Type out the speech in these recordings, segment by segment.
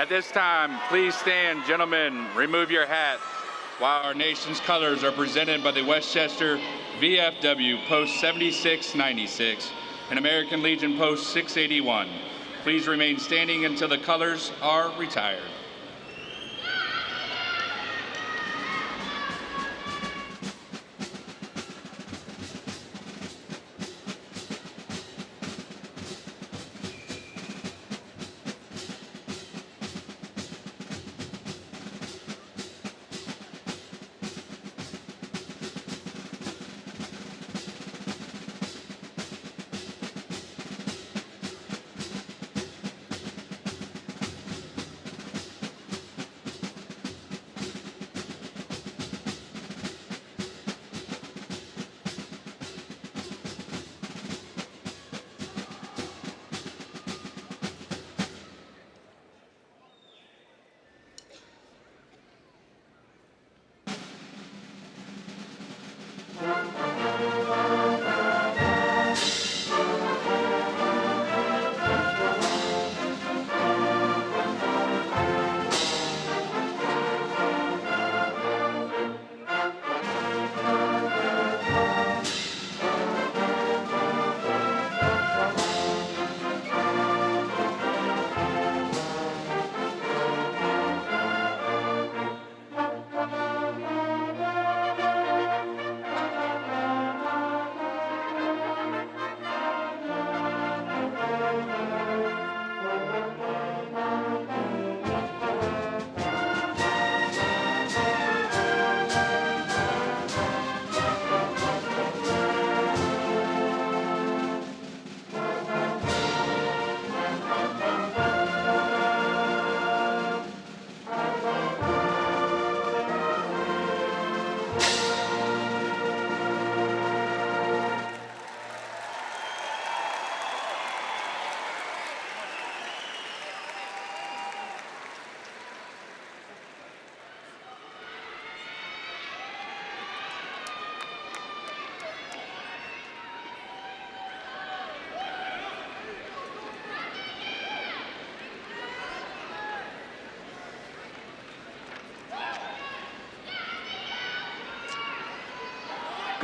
At this time, please stand, gentlemen, remove your hat while our nation's colors are presented by the Westchester VFW Post 7696 and American Legion Post 681. Please remain standing until the colors are retired.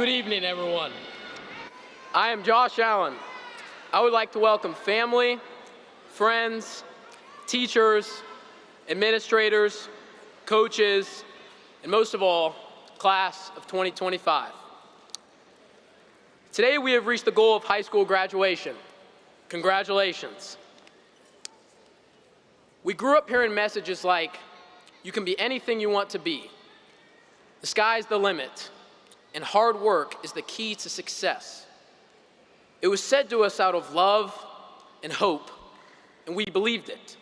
Good evening, everyone. I am Josh Allen. I would like to welcome family, friends, teachers, administrators, coaches, and most of all, class of 2025. Today we have reached the goal of high school graduation. Congratulations. We grew up hearing messages like, you can be anything you want to be. The sky's the limit, and hard work is the key to success. It was said to us out of love and hope, and we believed it.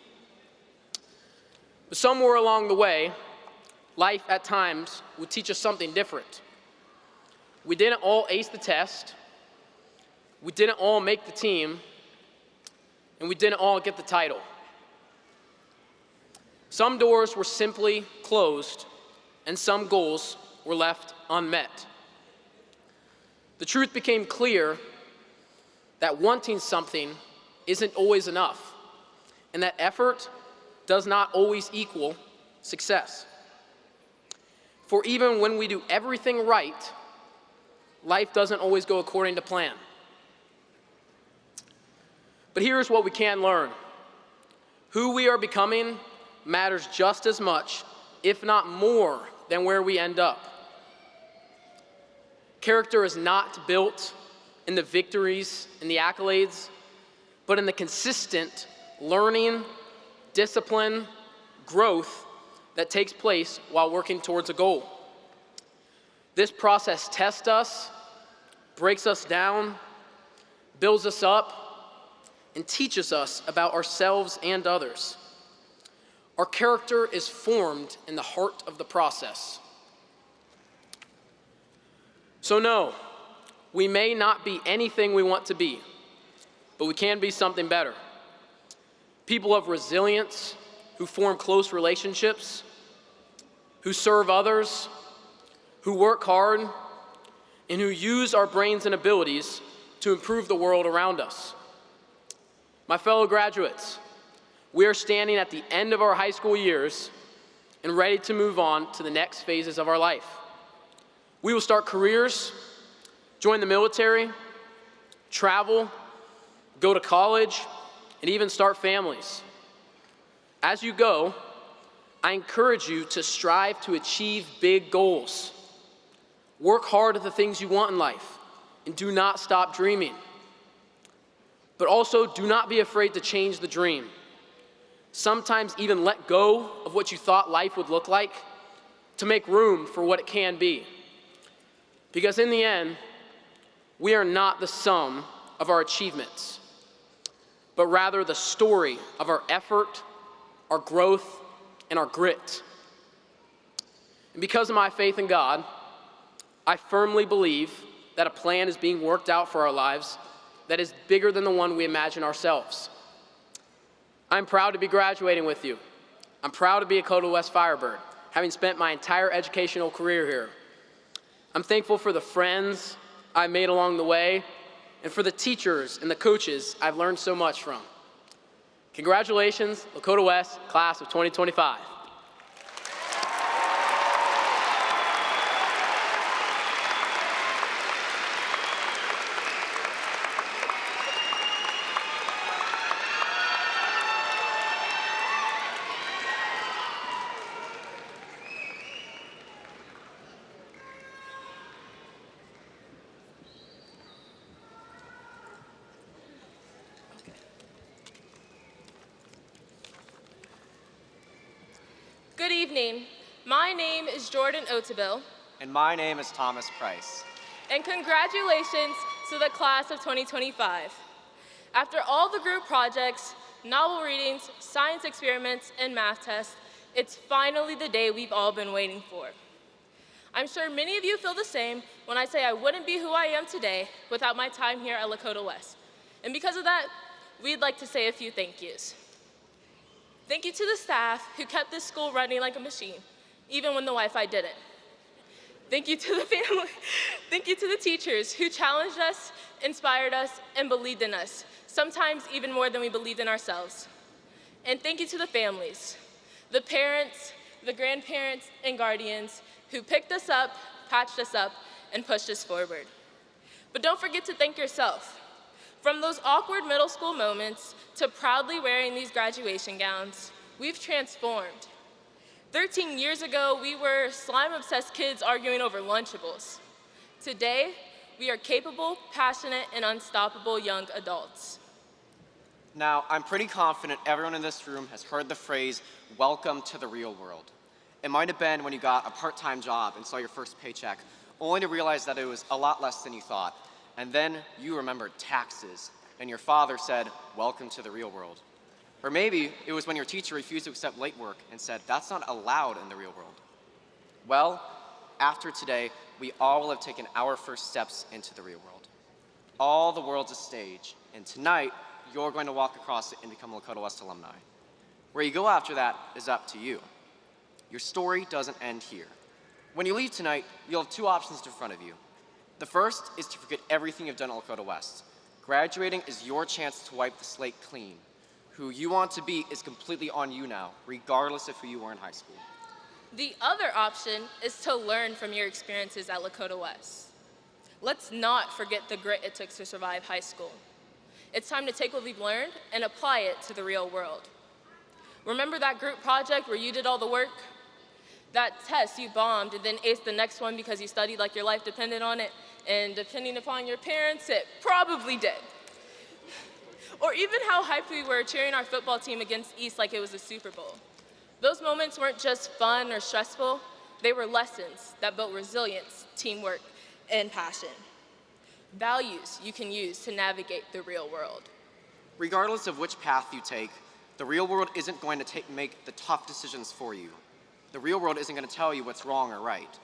But somewhere along the way, life at times would teach us something different. We didn't all ace the test, we didn't all make the team, and we didn't all get the title. Some doors were simply closed, and some goals were left unmet. The truth became clear that wanting something isn't always enough, and that effort does not always equal success. For even when we do everything right, life doesn't always go according to plan. But here's what we can learn. Who we are becoming matters just as much, if not more, than where we end up. Character is not built in the victories and the accolades, but in the consistent learning, discipline, growth that takes place while working towards a goal. This process tests us, breaks us down, builds us up, and teaches us about ourselves and others. Our character is formed in the heart of the process. So no, we may not be anything we want to be, but we can be something better. People of resilience who form close relationships, who serve others, who work hard, and who use our brains and abilities to improve the world around us. My fellow graduates, we are standing at the end of our high school years and ready to move on to the next phases of our life. We will start careers, join the military, travel, go to college, and even start families. As you go, I encourage you to strive to achieve big goals. Work hard at the things you want in life, and do not stop dreaming. But also, do not be afraid to change the dream. Sometimes even let go of what you thought life would look like to make room for what it can be. Because in the end, we are not the sum of our achievements, but rather the story of our effort, our growth, and our grit. And because of my faith in God, I firmly believe that a plan is being worked out for our lives that is bigger than the one we imagine ourselves. I'm proud to be graduating with you. I'm proud to be a Lakota West Firebird, having spent my entire educational career here. I'm thankful for the friends I made along the way, and for the teachers and the coaches I've learned so much from. Congratulations, Lakota West, class of 2025. Good evening. My name is Jordan Otabil. And my name is Thomas Price. And congratulations to the class of 2025. After all the group projects, novel readings, science experiments, and math tests, it's finally the day we've all been waiting for. I'm sure many of you feel the same when I say I wouldn't be who I am today without my time here at Lakota West. And because of that, we'd like to say a few thank yous. Thank you to the staff who kept this school running like a machine, even when the Wi-Fi didn't. Thank you to the family. Thank you to the teachers who challenged us, inspired us, and believed in us, sometimes even more than we believed in ourselves. And thank you to the families, the parents, the grandparents, and guardians who picked us up, patched us up, and pushed us forward. But don't forget to thank yourself. From those awkward middle school moments to proudly wearing these graduation gowns, we've transformed. 13 years ago, we were slime-obsessed kids arguing over Lunchables. Today, we are capable, passionate, and unstoppable young adults. Now, I'm pretty confident everyone in this room has heard the phrase, "Welcome to the real world." It might have been when you got a part-time job and saw your first paycheck, only to realize that it was a lot less than you thought. And then you remembered taxes, and your father said, "Welcome to the real world." Or maybe it was when your teacher refused to accept late work and said, "That's not allowed in the real world." Well, after today, we all will have taken our first steps into the real world. All the world's a stage, and tonight, you're going to walk across it and become a Lakota West alumni. Where you go after that is up to you. Your story doesn't end here. When you leave tonight, you'll have two options in front of you. The first is to forget everything you've done at Lakota West. Graduating is your chance to wipe the slate clean. Who you want to be is completely on you now, regardless of who you were in high school. The other option is to learn from your experiences at Lakota West. Let's not forget the grit it took to survive high school. It's time to take what we've learned and apply it to the real world. Remember that group project where you did all the work? That test you bombed and then aced the next one because you studied like your life depended on it, and depending upon your parents, it probably did. Or even how hyped we were cheering our football team against East like it was a Super Bowl. Those moments weren't just fun or stressful, they were lessons that built resilience, teamwork, and passion. Values you can use to navigate the real world. Regardless of which path you take, the real world isn't going to make the tough decisions for you. The real world isn't going to tell you what's wrong or right.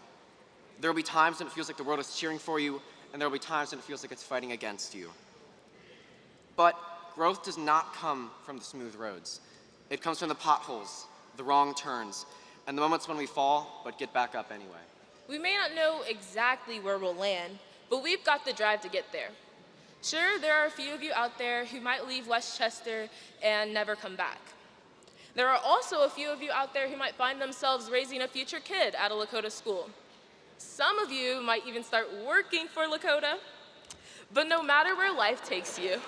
There will be times when it feels like the world is cheering for you, and there will be times when it feels like it's fighting against you. But growth does not come from the smooth roads. It comes from the potholes, the wrong turns, and the moments when we fall, but get back up anyway. We may not know exactly where we'll land, but we've got the drive to get there. Sure, there are a few of you out there who might leave Westchester and never come back. There are also a few of you out there who might find themselves raising a future kid at a Lakota school. Some of you might even start working for Lakota. But no matter where life takes you,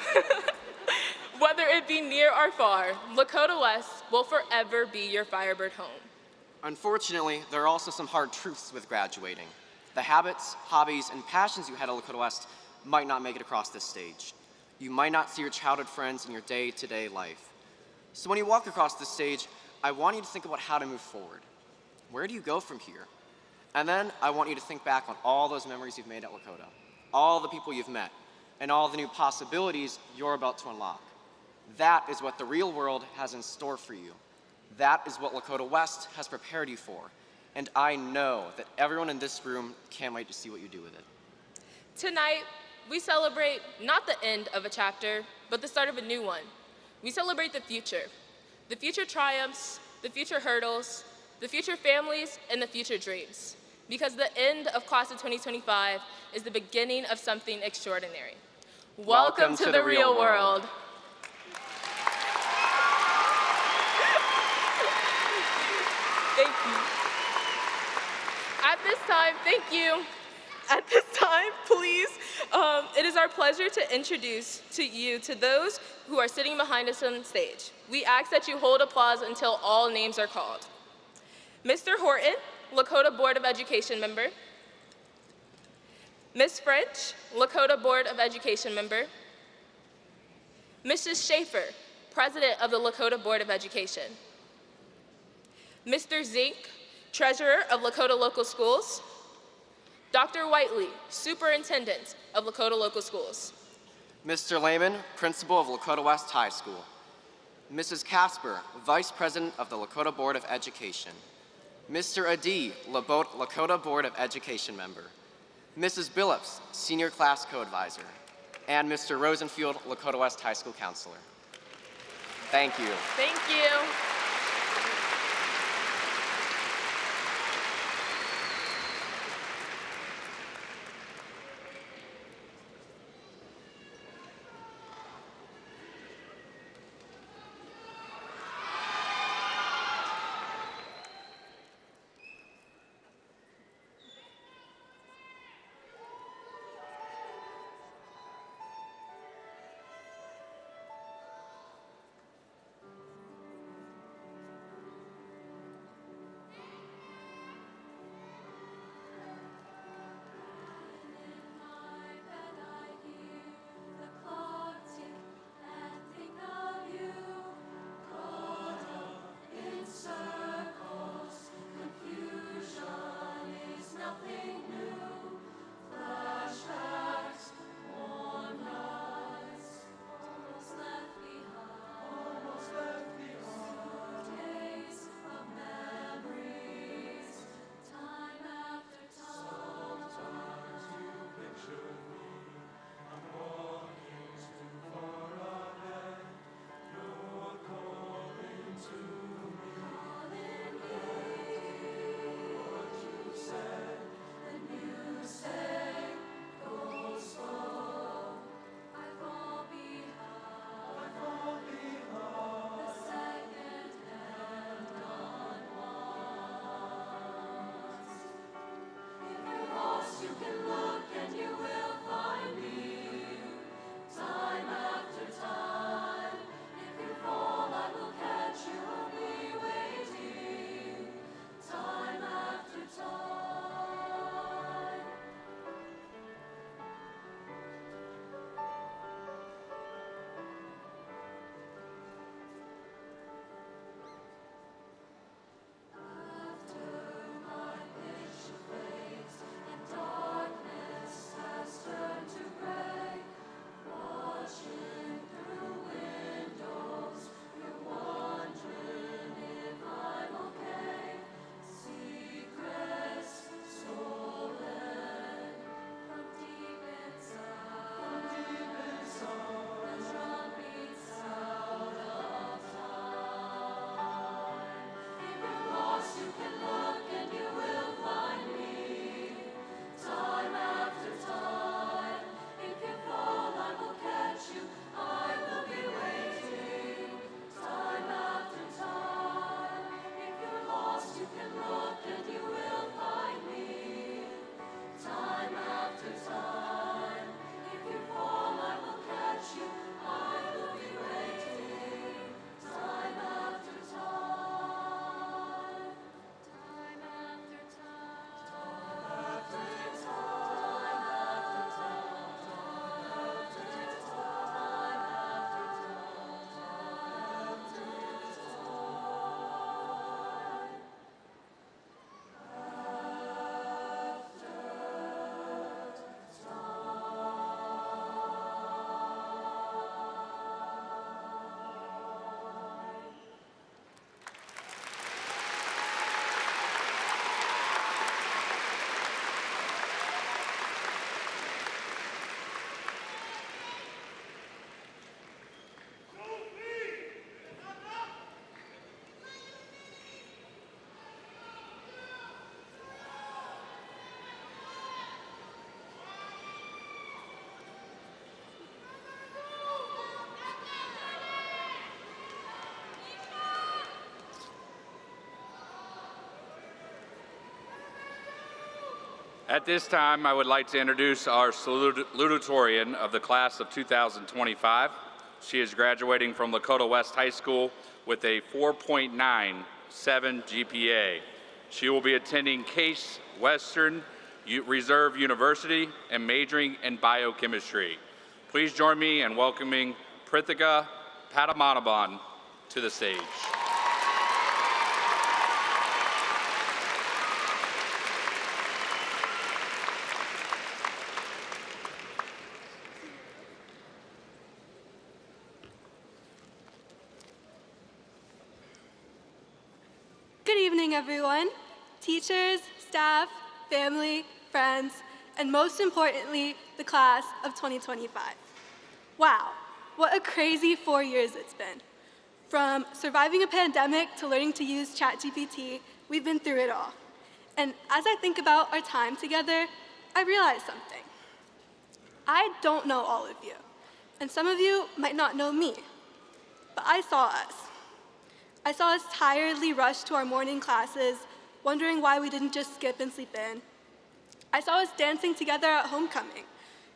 whether it be near or far, Lakota West will forever be your Firebird home. Unfortunately, there are also some hard truths with graduating. The habits, hobbies, and passions you had at Lakota West might not make it across this stage. You might not see your childhood friends in your day-to-day life. So when you walk across this stage, I want you to think about how to move forward. Where do you go from here? And then I want you to think back on all those memories you've made at Lakota, all the people you've met, and all the new possibilities you're about to unlock. That is what the real world has in store for you. That is what Lakota West has prepared you for. And I know that everyone in this room can't wait to see what you do with it. Tonight, we celebrate not the end of a chapter, but the start of a new one. We celebrate the future triumphs, the future hurdles, the future families, and the future dreams. Because the end of class of 2025 is the beginning of something extraordinary. Welcome to the real world. Thank you. At this time, thank you. At this time, please, it is our pleasure to introduce to those who are sitting behind us on stage. We ask that you hold applause until all names are called. Mr. Horton, Lakota Board of Education member. Ms. French, Lakota Board of Education member. Mrs. Schaefer, President of the Lakota Board of Education. Mr. Zink, Treasurer of Lakota Local Schools. Dr. Whiteley, Superintendent of Lakota Local Schools. Mr. Lehman, Principal of Lakota West High School. Mrs. Casper, Vice President of the Lakota Board of Education. Mr. Adi, Lakota Board of Education member. Mrs. Billups, Senior Class Co-Advisor. And Mr. Rosenfield, Lakota West High School Counselor. Thank you. Thank you. At this time, I would like to introduce our salutatorian of the class of 2025. She is graduating from Lakota West High School with a 4.97 GPA. She will be attending Case Western Reserve University and majoring in biochemistry. Please join me in welcoming Prithika Padmanabhan to the stage. Good evening, everyone. Teachers, staff, family, friends, and most importantly, the class of 2025. Wow, what a crazy 4 years it's been. From surviving a pandemic to learning to use ChatGPT, we've been through it all. And as I think about our time together, I realize something. I don't know all of you, and some of you might not know me, but I saw us. I saw us tiredly rush to our morning classes, wondering why we didn't just skip and sleep in. I saw us dancing together at homecoming,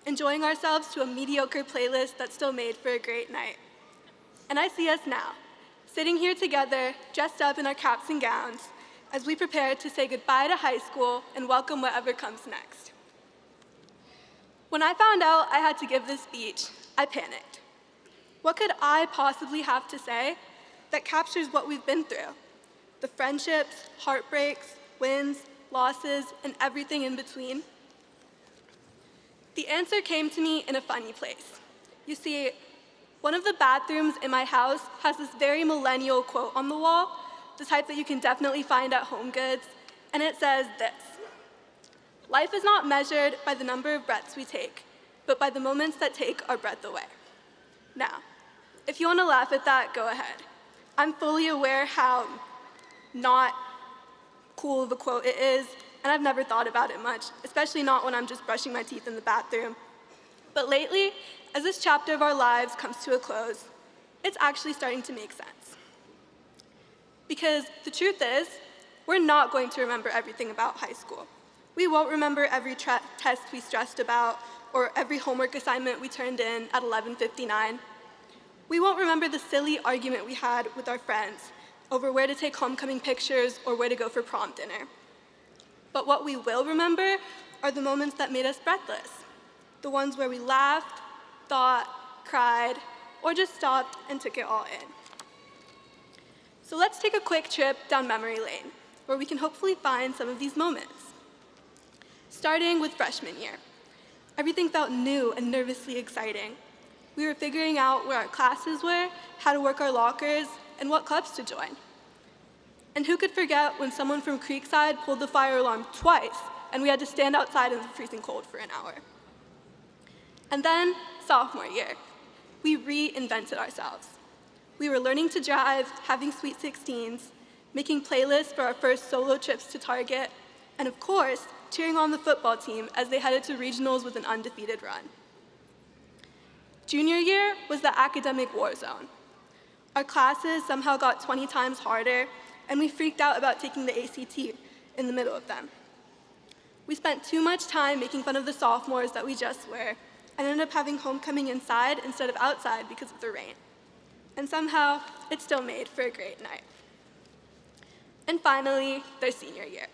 enjoying ourselves to a mediocre playlist that still made for a great night. And I see us now, sitting here together, dressed up in our caps and gowns, as we prepare to say goodbye to high school and welcome whatever comes next. When I found out I had to give this speech, I panicked. What could I possibly have to say that captures what we've been through? The friendships, heartbreaks, wins, losses, and everything in between. The answer came to me in a funny place. You see, one of the bathrooms in my house has this very millennial quote on the wall, the type that you can definitely find at HomeGoods, and it says this: "Life is not measured by the number of breaths we take, but by the moments that take our breath away." Now, if you want to laugh at that, go ahead. I'm fully aware how not cool of a quote it is, and I've never thought about it much, especially not when I'm just brushing my teeth in the bathroom. But lately, as this chapter of our lives comes to a close, it's actually starting to make sense. Because the truth is, we're not going to remember everything about high school. We won't remember every test we stressed about or every homework assignment we turned in at 11:59. We won't remember the silly argument we had with our friends over where to take homecoming pictures or where to go for prom dinner. But what we will remember are the moments that made us breathless, the ones where we laughed, thought, cried, or just stopped and took it all in. So let's take a quick trip down memory lane, where we can hopefully find some of these moments. Starting with freshman year. Everything felt new and nervously exciting. We were figuring out where our classes were, how to work our lockers, and what clubs to join. And who could forget when someone from Creekside pulled the fire alarm twice and we had to stand outside in the freezing cold for an hour. And then, sophomore year, we reinvented ourselves. We were learning to drive, having Sweet 16s, making playlists for our first solo trips to Target, and of course, cheering on the football team as they headed to regionals with an undefeated run. Junior year was the academic war zone. Our classes somehow got 20 times harder, and we freaked out about taking the ACT in the middle of them. We spent too much time making fun of the sophomores that we just were, and ended up having homecoming inside instead of outside because of the rain. And somehow, it still made for a great night. And finally, their senior year.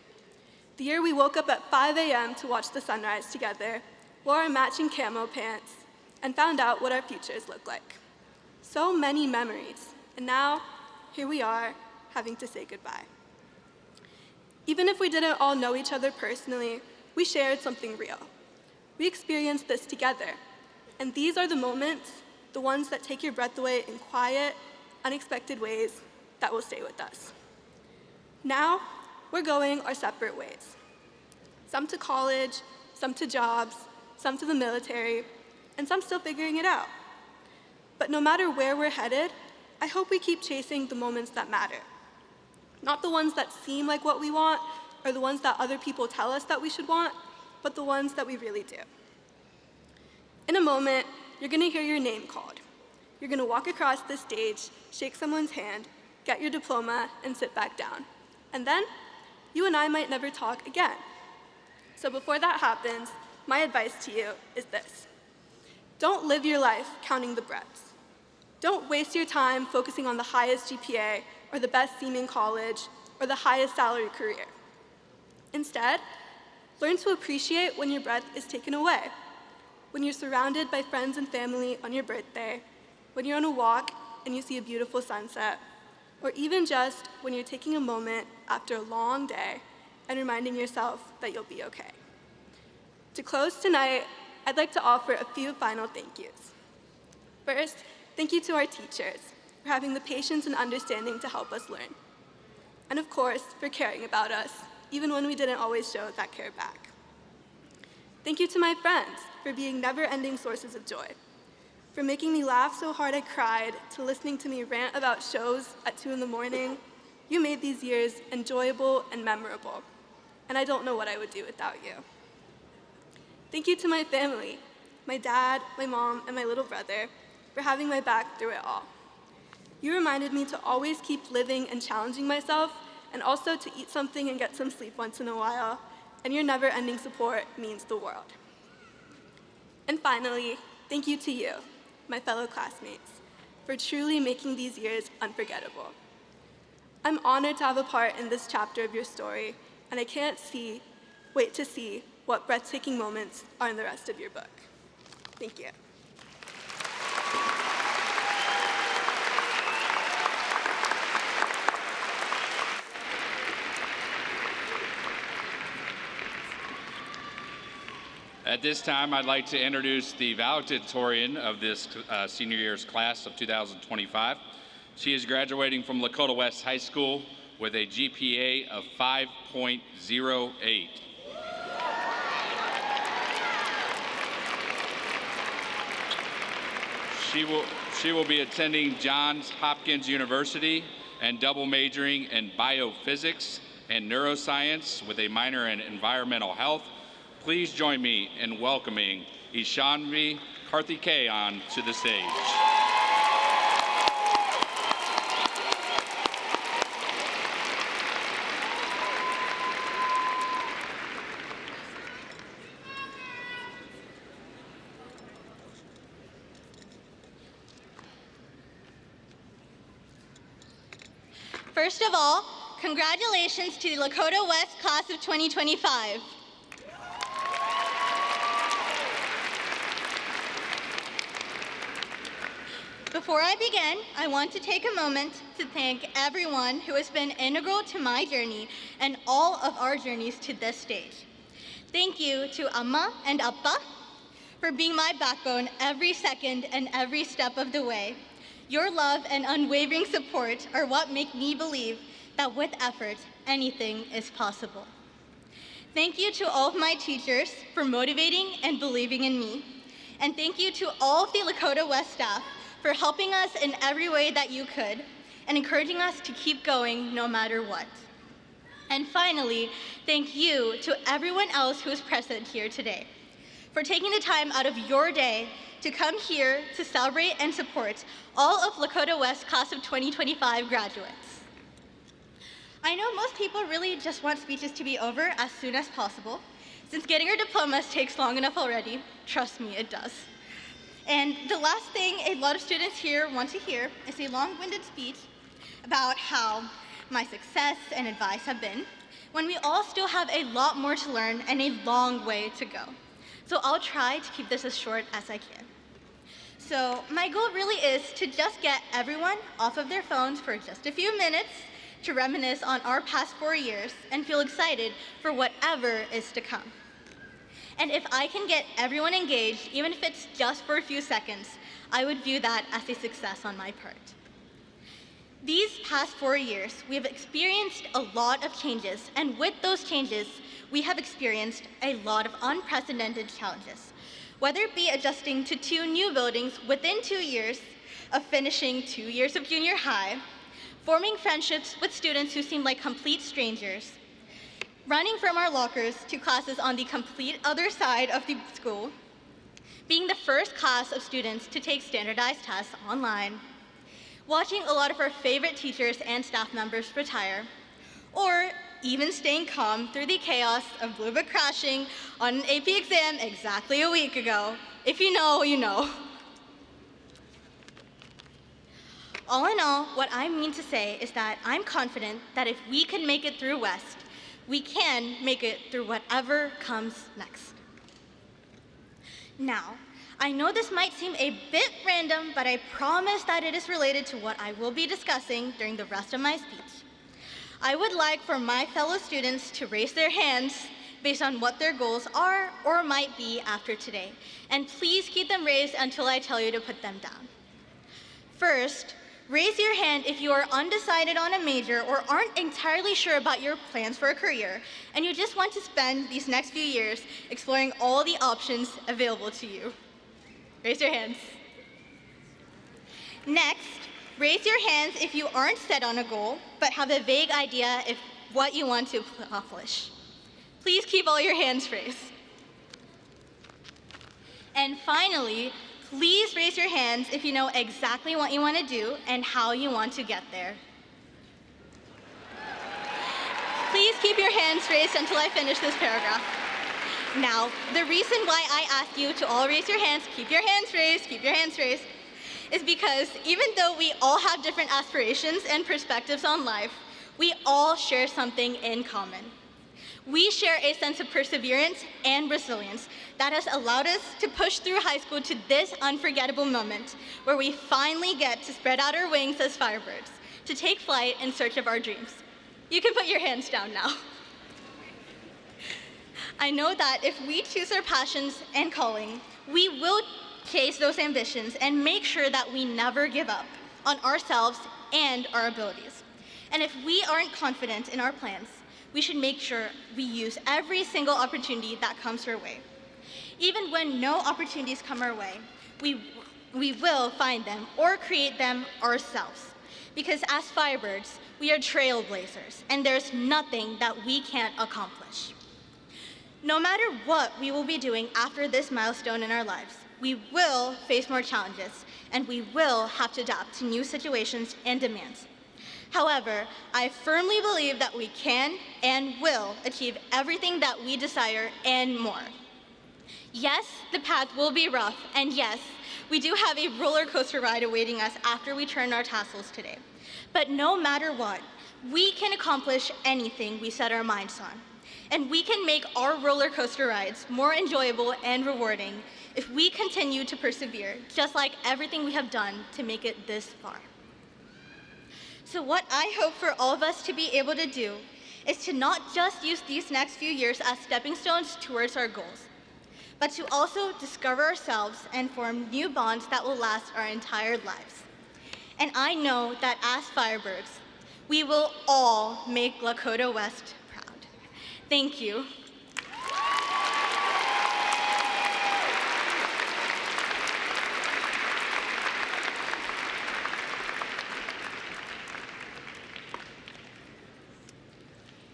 The year we woke up at 5 a.m. to watch the sunrise together, wore our matching camo pants, and found out what our futures looked like. So many memories, and now, here we are, having to say goodbye. Even if we didn't all know each other personally, we shared something real. We experienced this together, and these are the moments, the ones that take your breath away in quiet, unexpected ways that will stay with us. Now, we're going our separate ways. Some to college, some to jobs, some to the military, and some still figuring it out. But no matter where we're headed, I hope we keep chasing the moments that matter. Not the ones that seem like what we want, or the ones that other people tell us that we should want, but the ones that we really do. In a moment, you're gonna hear your name called. You're gonna walk across the stage, shake someone's hand, get your diploma, and sit back down. And then, you and I might never talk again. So before that happens, my advice to you is this. Don't live your life counting the breaths. Don't waste your time focusing on the highest GPA or the best seeming college or the highest salary career. Instead, learn to appreciate when your breath is taken away, when you're surrounded by friends and family on your birthday, when you're on a walk and you see a beautiful sunset, or even just when you're taking a moment after a long day and reminding yourself that you'll be okay. To close tonight, I'd like to offer a few final thank yous. First, thank you to our teachers for having the patience and understanding to help us learn. And of course, for caring about us, even when we didn't always show that care back. Thank you to my friends for being never-ending sources of joy, from making me laugh so hard I cried to listening to me rant about shows at 2 in the morning. You made these years enjoyable and memorable, and I don't know what I would do without you. Thank you to my family, my dad, my mom, and my little brother, for having my back through it all. You reminded me to always keep living and challenging myself, and also to eat something and get some sleep once in a while, and your never-ending support means the world. And finally, thank you to you, my fellow classmates, for truly making these years unforgettable. I'm honored to have a part in this chapter of your story, and I can't wait to see what breathtaking moments are in the rest of your book. Thank you. At this time, I'd like to introduce the valedictorian of this senior year's class of 2025. She is graduating from Lakota West High School with a GPA of 5.08. She will be attending Johns Hopkins University and double majoring in biophysics and neuroscience with a minor in environmental health. Please join me in welcoming Ishanvi Karthikeyan to the stage. First of all, congratulations to the Lakota West class of 2025. Before I begin, I want to take a moment to thank everyone who has been integral to my journey and all of our journeys to this stage. Thank you to Amma and Appa for being my backbone every second and every step of the way. Your love and unwavering support are what make me believe that with effort, anything is possible. Thank you to all of my teachers for motivating and believing in me. And thank you to all of the Lakota West staff for helping us in every way that you could and encouraging us to keep going no matter what. And finally, thank you to everyone else who is present here today for taking the time out of your day to come here to celebrate and support all of Lakota West class of 2025 graduates. I know most people really just want speeches to be over as soon as possible, since getting our diplomas takes long enough already. Trust me, it does. And the last thing a lot of students here want to hear is a long-winded speech about how my success and advice have been, when we all still have a lot more to learn and a long way to go. So I'll try to keep this as short as I can. So my goal really is to just get everyone off of their phones for just a few minutes to reminisce on our past 4 years and feel excited for whatever is to come. And if I can get everyone engaged, even if it's just for a few seconds, I would view that as a success on my part. These past 4 years, we have experienced a lot of changes, and with those changes, we have experienced a lot of unprecedented challenges, whether it be adjusting to 2 new buildings within 2 years of finishing 2 years of junior high, forming friendships with students who seemed like complete strangers, running from our lockers to classes on the complete other side of the school, being the first class of students to take standardized tests online, watching a lot of our favorite teachers and staff members retire, or even staying calm through the chaos of Blue Book crashing on an AP exam exactly a week ago. If you know, you know. All in all, what I mean to say is that I'm confident that if we can make it through West, we can make it through whatever comes next. Now, I know this might seem a bit random, but I promise that it is related to what I will be discussing during the rest of my speech. I would like for my fellow students to raise their hands based on what their goals are or might be after today, and please keep them raised until I tell you to put them down. First, raise your hand if you are undecided on a major or aren't entirely sure about your plans for a career, and you just want to spend these next few years exploring all the options available to you. Raise your hands. Next, raise your hands if you aren't set on a goal, but have a vague idea of what you want to accomplish. Please keep all your hands raised. And finally, please raise your hands if you know exactly what you want to do and how you want to get there. Please keep your hands raised until I finish this paragraph. Now, the reason why I ask you to all raise your hands, keep your hands raised, is because even though we all have different aspirations and perspectives on life, we all share something in common. We share a sense of perseverance and resilience that has allowed us to push through high school to this unforgettable moment where we finally get to spread out our wings as firebirds, to take flight in search of our dreams. You can put your hands down now. I know that if we choose our passions and calling, we will chase those ambitions and make sure that we never give up on ourselves and our abilities. And if we aren't confident in our plans, we should make sure we use every single opportunity that comes our way. Even when no opportunities come our way, we will find them or create them ourselves. Because as Firebirds, we are trailblazers, and there's nothing that we can't accomplish. No matter what we will be doing after this milestone in our lives, we will face more challenges, and we will have to adapt to new situations and demands. However, I firmly believe that we can and will achieve everything that we desire and more. Yes, the path will be rough, and yes, we do have a roller coaster ride awaiting us after we turn our tassels today. But no matter what, we can accomplish anything we set our minds on. And we can make our roller coaster rides more enjoyable and rewarding if we continue to persevere, just like everything we have done to make it this far. So what I hope for all of us to be able to do is to not just use these next few years as stepping stones towards our goals, but to also discover ourselves and form new bonds that will last our entire lives. And I know that as Firebirds, we will all make Lakota West proud. Thank you.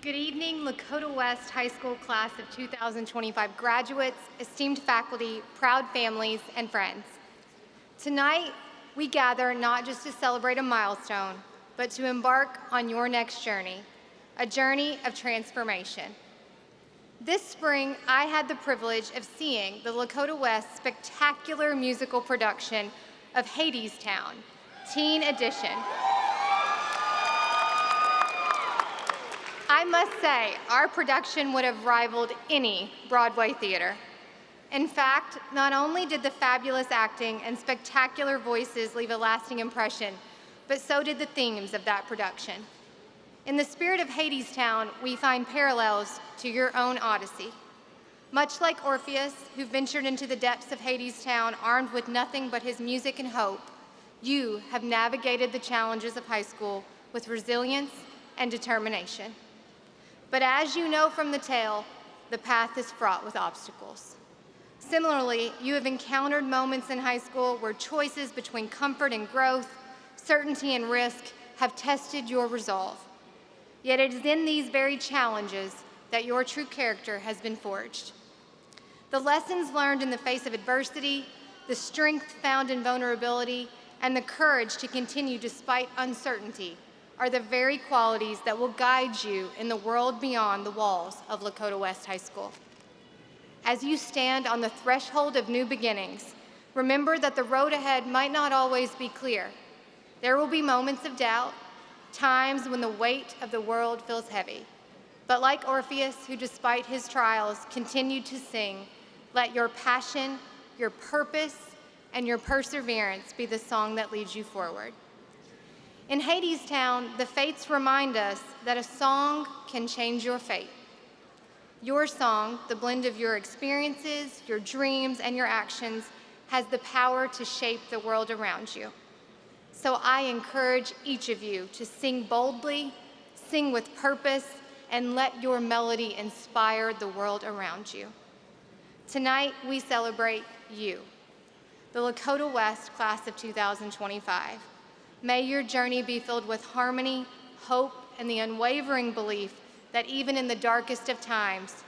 Good evening, Lakota West High School class of 2025 graduates, esteemed faculty, proud families, and friends. Tonight, we gather not just to celebrate a milestone, but to embark on your next journey, a journey of transformation. This spring, I had the privilege of seeing the Lakota West spectacular musical production of Hadestown, Teen Edition. I must say, our production would have rivaled any Broadway theater. In fact, not only did the fabulous acting and spectacular voices leave a lasting impression, but so did the themes of that production. In the spirit of Hadestown, we find parallels to your own Odyssey. Much like Orpheus, who ventured into the depths of Hadestown armed with nothing but his music and hope, you have navigated the challenges of high school with resilience and determination. But as you know from the tale, the path is fraught with obstacles. Similarly, you have encountered moments in high school where choices between comfort and growth, certainty and risk have tested your resolve. Yet it is in these very challenges that your true character has been forged. The lessons learned in the face of adversity, the strength found in vulnerability, and the courage to continue despite uncertainty are the very qualities that will guide you in the world beyond the walls of Lakota West High School. As you stand on the threshold of new beginnings, remember that the road ahead might not always be clear. There will be moments of doubt, times when the weight of the world feels heavy. But like Orpheus, who despite his trials continued to sing, let your passion, your purpose, and your perseverance be the song that leads you forward. In Hadestown, the fates remind us that a song can change your fate. Your song, the blend of your experiences, your dreams, and your actions, has the power to shape the world around you. So I encourage each of you to sing boldly, sing with purpose, and let your melody inspire the world around you. Tonight, we celebrate you, the Lakota West class of 2025. May your journey be filled with harmony, hope, and the unwavering belief that even in the darkest of times,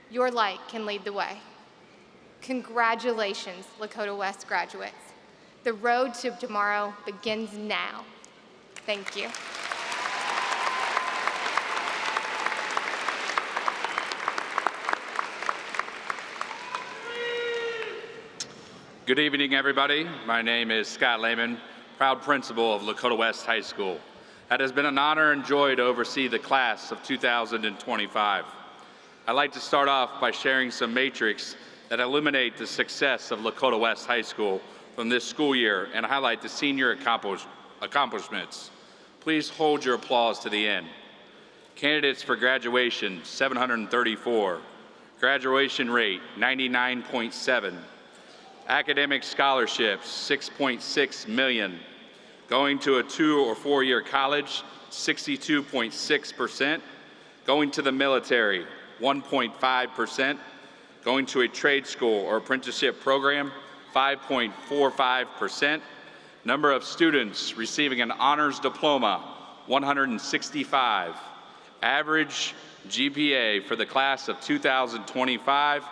your light can lead the way. Congratulations, Lakota West graduates. The road to tomorrow begins now. Thank you. Good evening, everybody. My name is Scott Lehman, proud principal of Lakota West High School. It has been an honor and joy to oversee the class of 2025. I'd like to start off by sharing some matrix that illuminate the success of Lakota West High School from this school year and highlight the senior accomplishments. Please hold your applause to the end. Candidates for graduation, 734. Graduation rate, 99.7. Academic scholarships, 6.6 million. Going to a 2 or 4 year college, 62.6%. Going to the military, 1.5%. Going to a trade school or apprenticeship program, 5.45%. Number of students receiving an honors diploma, 165. Average GPA for the class of 2025,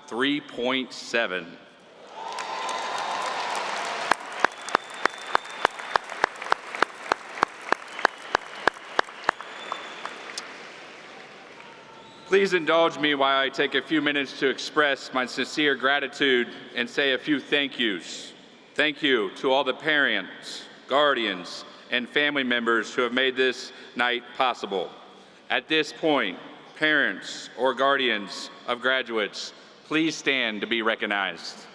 3.7. Please indulge me while I take a few minutes to express my sincere gratitude and say a few thank yous. Thank you to all the parents, guardians, and family members who have made this night possible. At this point, parents or guardians of graduates, please stand to be recognized.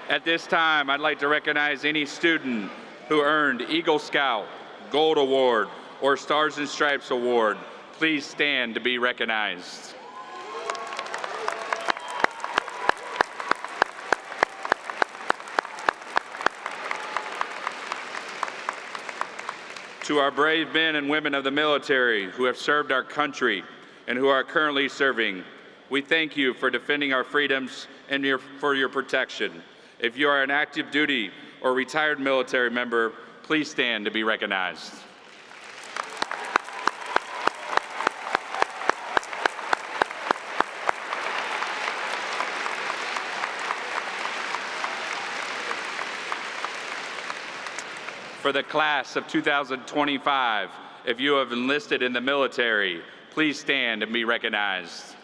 At this time, I'd like to recognize any student who earned Eagle Scout, Gold Award, or Stars and Stripes Award. Please stand to be recognized. To our brave men and women of the military who have served our country and who are currently serving, we thank you for defending our freedoms and for your protection. If you are an active duty or retired military member, please stand to be recognized. For the class of 2025, if you have enlisted in the military, please stand and be recognized.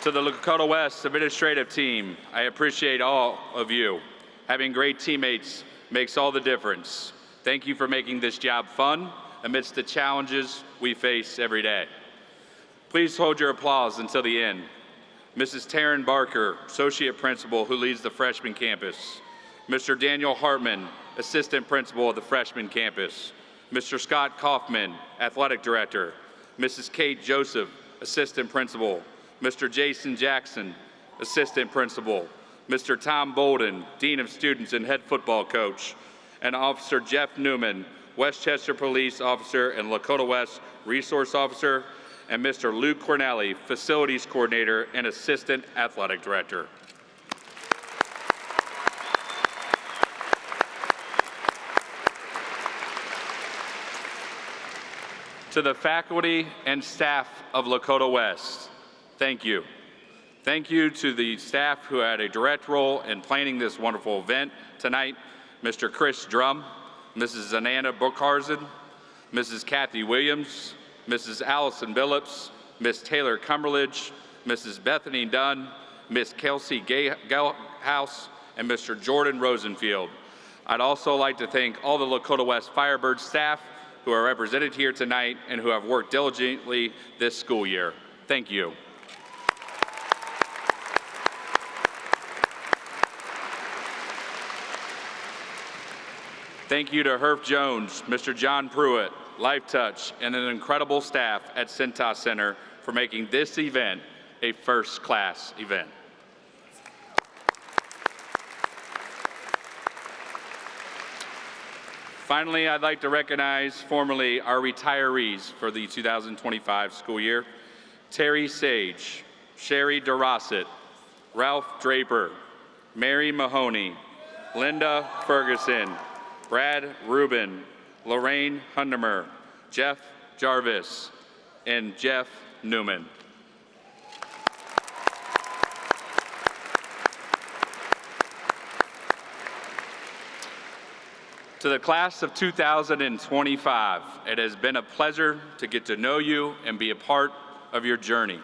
To the Lakota West administrative team, I appreciate all of you. Having great teammates makes all the difference. Thank you for making this job fun amidst the challenges we face every day. Please hold your applause until the end. Mrs. Taryn Barker, Associate Principal who leads the freshman campus. Mr. Daniel Hartman, Assistant Principal of the freshman campus. Mr. Scott Kaufman, Athletic Director. Mrs. Kate Joseph, Assistant Principal. Mr. Jason Jackson, Assistant Principal, Mr. Tom Bolden, Dean of Students and Head Football Coach, and Officer Jeff Newman, Westchester Police Officer and Lakota West Resource Officer, and Mr. Luke Cornelli, Facilities Coordinator and Assistant Athletic Director. To the faculty and staff of Lakota West, thank you. Thank you to the staff who had a direct role in planning this wonderful event tonight, Mr. Chris Drum, Mrs. Ananda Bookharzen, Mrs. Kathy Williams, Mrs. Allison Billups, Ms. Taylor Cumberledge, Mrs. Bethany Dunn, Ms. Kelsey Galehouse, and Mr. Jordan Rosenfield. I'd also like to thank all the Lakota West Firebird staff who are represented here tonight and who have worked diligently this school year. Thank you. Thank you to Herf Jones, Mr. John Pruitt, Life Touch, and an incredible staff at Cintas Center for making this event a first-class event. Finally, I'd like to recognize formally our retirees for the 2025 school year: Terry Sage, Sherry DeRosset, Ralph Draper, Mary Mahoney, Linda Ferguson, Brad Rubin, Lorraine Hundemer, Jeff Jarvis, and Jeff Newman. To the class of 2025, it has been a pleasure to get to know you and be a part of your journey.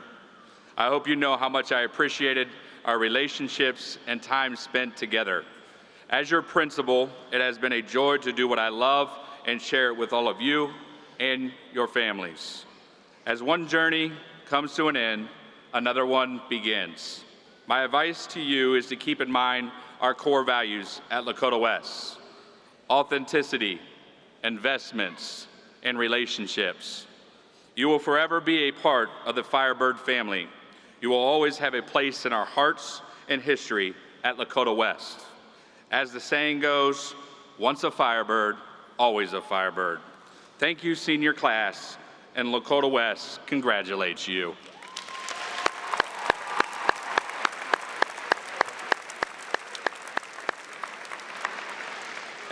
I hope you know how much I appreciated our relationships and time spent together. As your principal, it has been a joy to do what I love and share it with all of you and your families. As one journey comes to an end, another one begins. My advice to you is to keep in mind our core values at Lakota West: authenticity, investments, and relationships. You will forever be a part of the Firebird family. You will always have a place in our hearts and history at Lakota West. As the saying goes, once a Firebird, always a Firebird. Thank you, senior class, and Lakota West congratulates you.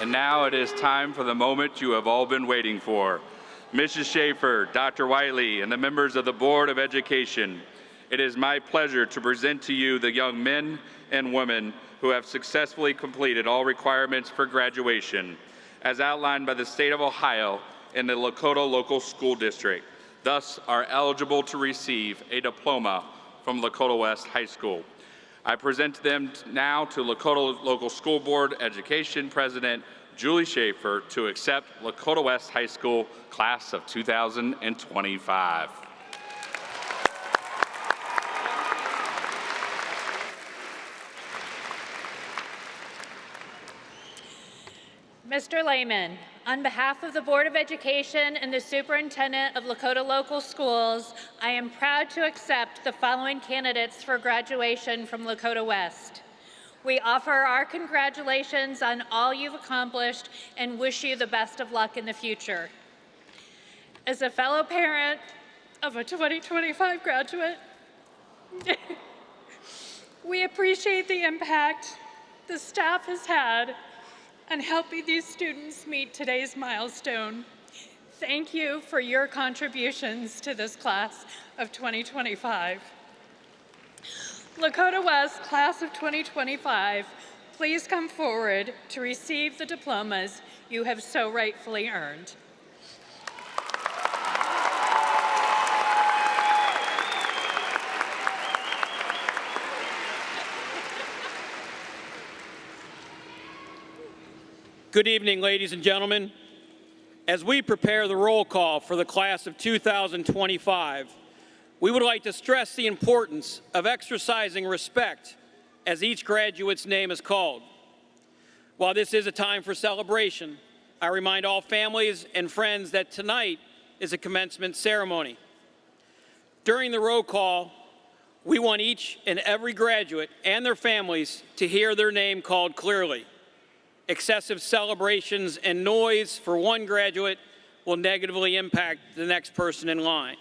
And now it is time for the moment you have all been waiting for. Mrs. Schaefer, Dr. Wiley, and the members of the Board of Education, it is my pleasure to present to you the young men and women who have successfully completed all requirements for graduation, as outlined by the state of Ohio and the Lakota Local School District, thus are eligible to receive a diploma from Lakota West High School. I present them now to Lakota Local School Board Education President Julie Schaefer to accept Lakota West High School Class of 2025. Mr. Lehman, on behalf of the Board of Education and the Superintendent of Lakota Local Schools, I am proud to accept the following candidates for graduation from Lakota West. We offer our congratulations on all you've accomplished and wish you the best of luck in the future. As a fellow parent of a 2025 graduate, we appreciate the impact the staff has had on helping these students meet today's milestone. Thank you for your contributions to this class of 2025. Lakota West Class of 2025, please come forward to receive the diplomas you have so rightfully earned. Good evening, ladies and gentlemen. As we prepare the roll call for the class of 2025, we would like to stress the importance of exercising respect as each graduate's name is called. While this is a time for celebration, I remind all families and friends that tonight is a commencement ceremony. During the roll call, we want each and every graduate and their families to hear their name called clearly. Excessive celebrations and noise for one graduate will negatively impact the next person in line.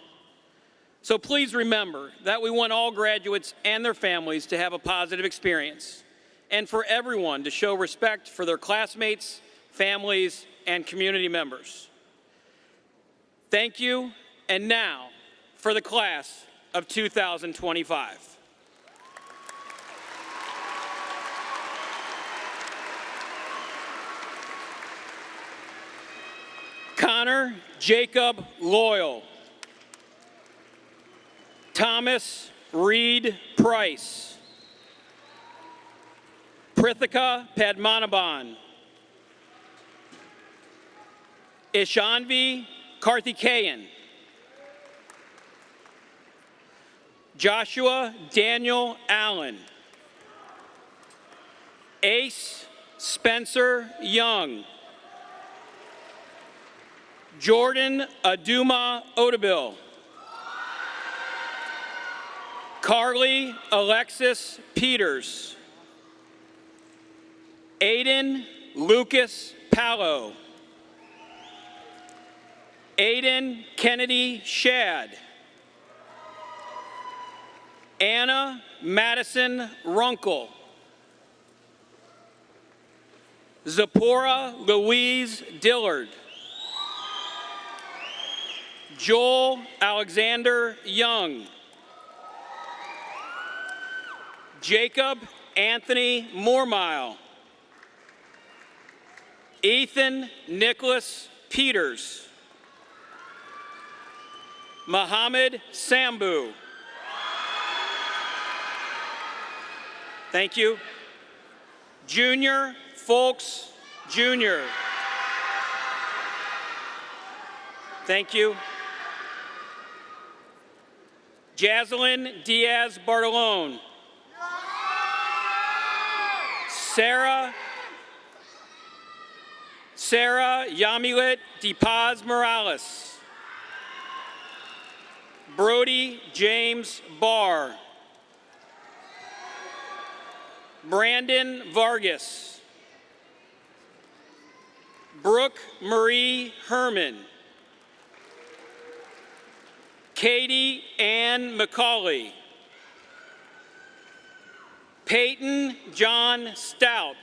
So please remember that we want all graduates and their families to have a positive experience, and for everyone to show respect for their classmates, families, and community members. Thank you, and now for the class of 2025. Connor Jacob Loyal. Thomas Reed Price. Prithika Padmanabhan. Ishanvi Karthikeyan. Joshua Daniel Allen. Ace Spencer Young. Jordan Aduma Odabil. Carly Alexis Peters. Aiden Lucas Palo. Aiden Kennedy Shad. Anna Madison Runkle. Zipporah Louise Dillard. Joel Alexander Young. Jacob Anthony Moormile. Ethan Nicholas Peters. Muhammad Sambu. Thank you. Junior Folks Jr. Thank you. Jaslyn Diaz Bartolone. Sarah Yamilet DePaz Morales. Brody James Barr. Brandon Vargas. Brooke Marie Herman. Katie Ann McCauley. Peyton John Stout.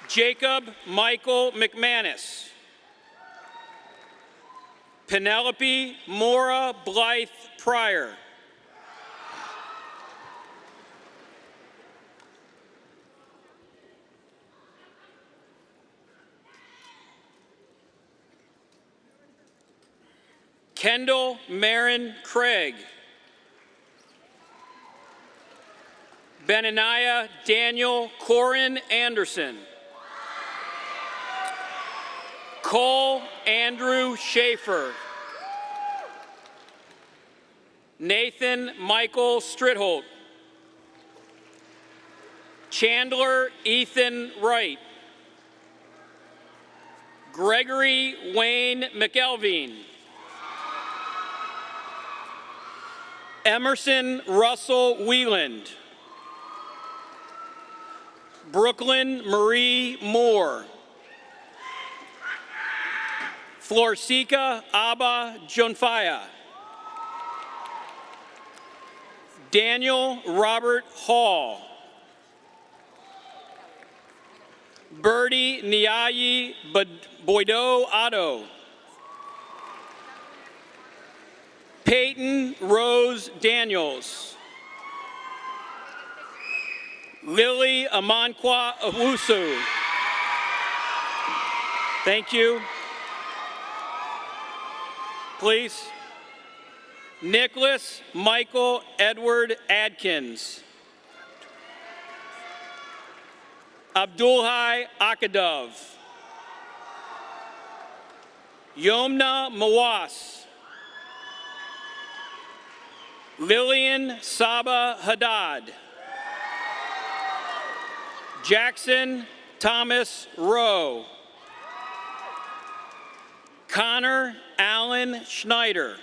Jacob Michael McManus. Penelope Mora Blythe Pryor. Kendall Marin Craig. Benaniah Daniel Corin Anderson. Cole Andrew Schaefer. Nathan Michael Stritholt. Chandler Ethan Wright. Gregory Wayne McElveen. Emerson Russell Wieland. Brooklyn Marie Moore. Florsika Abba Jonfaya. Daniel Robert Hall. Birdie Niayi Boydo Otto. Peyton Rose Daniels. Lily Amankwa Owusu. Thank you. Please. Nicholas Michael Edward Adkins. Abdulhai Akadov. Yomna Mawas. Lillian Saba Haddad. Jackson Thomas Rowe. Connor Allen Schneider.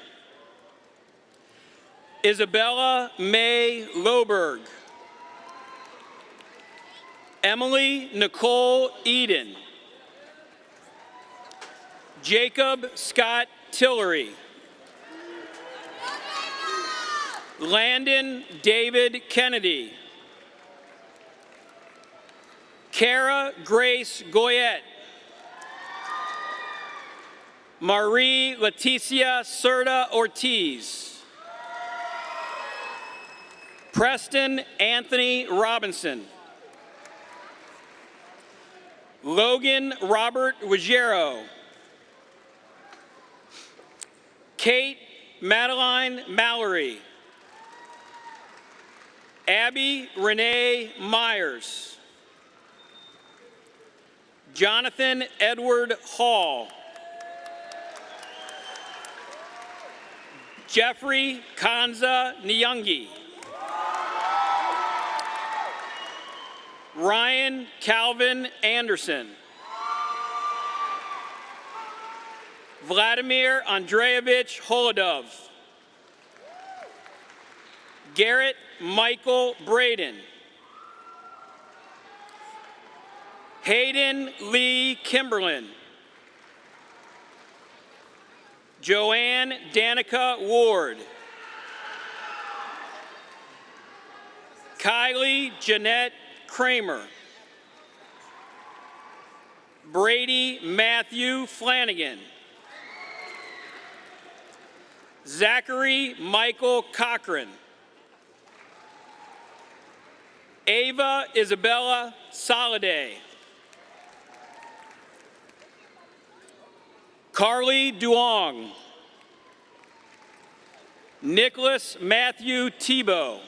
Isabella May Loberg. Emily Nicole Eden. Jacob Scott Tillery. Landon David Kennedy. Kara Grace Goyette. Marie Leticia Serta Ortiz. Preston Anthony Robinson. Logan Robert Wigero. Kate Madeline Mallory. Abby Renee Myers. Jonathan Edward Hall. Jeffrey Kanza Nyungi. Ryan Calvin Anderson. Vladimir Andreevich Holodov. Garrett Michael Braden. Hayden Lee Kimberlin. Joanne Danica Ward. Kylie Jeanette Kramer. Brady Matthew Flanagan. Zachary Michael Cochran. Ava Isabella Soliday. Carly Duong. Nicholas Matthew Tebow.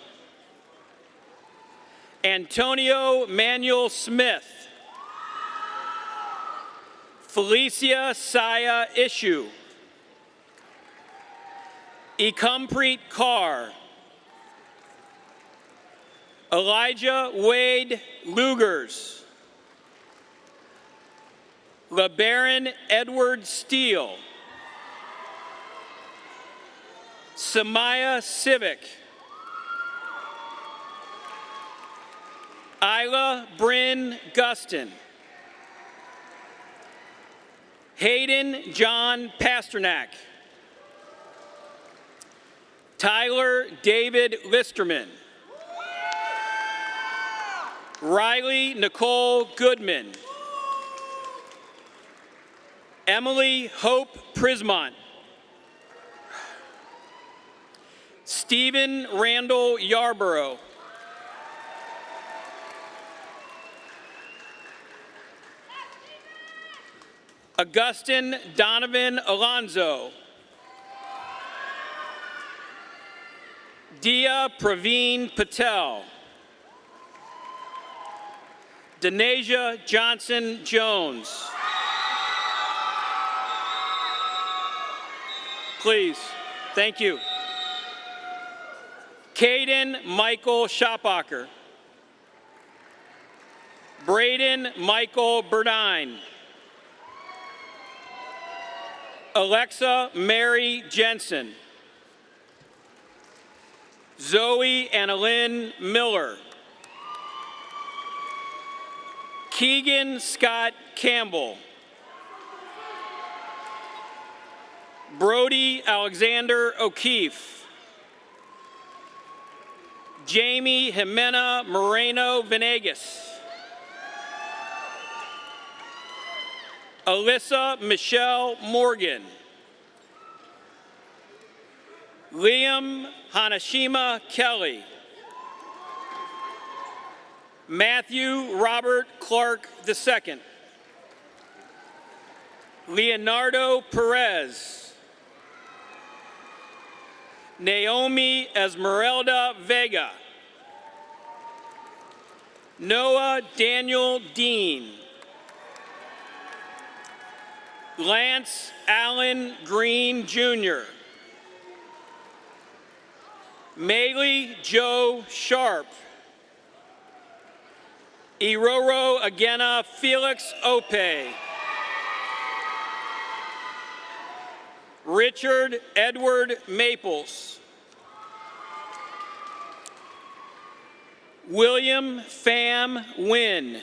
Antonio Manuel Smith. Felicia Saya Ishu. Ekumpreet Kaur. Elijah Wade Lugers. LeBaron Edward Steele. Samaya Civic. Isla Bryn Gustin. Hayden John Pasternak. Tyler David Listerman. Riley Nicole Goodman. Emily Hope Prismont. Stephen Randall Yarborough. Augustin Donovan Alonzo. Dia Praveen Patel. Denasia Johnson Jones. Please, thank you. Caden Michael Schoppacher. Braden Michael Burdine. Alexa Mary Jensen. Zoe Annalyn Miller. Keegan Scott Campbell. Brody Alexander O'Keefe. Jamie Jimena Moreno Venegas. Alyssa Michelle Morgan. Liam Hanashima Kelly. Matthew Robert Clark II. Leonardo Perez. Naomi Esmeralda Vega. Noah Daniel Dean. Lance Allen Green Jr. Maylee Joe Sharp. Iroro Agena Felix Ope. Richard Edward Maples. William Pham Nguyen.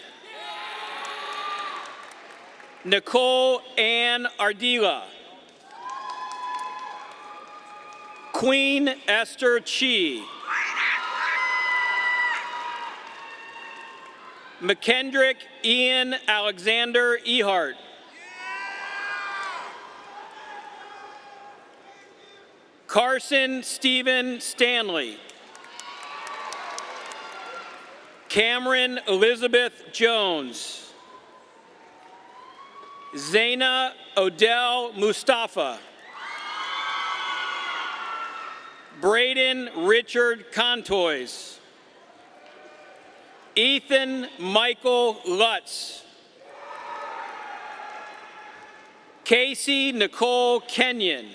Nicole Ann Ardila. Queen Esther Chi. McKendrick Ian Alexander Ehart. Carson Stephen Stanley. Cameron Elizabeth Jones. Zaina Odell Mustafa. Braden Richard Contoys. Ethan Michael Lutz. Casey Nicole Kenyon.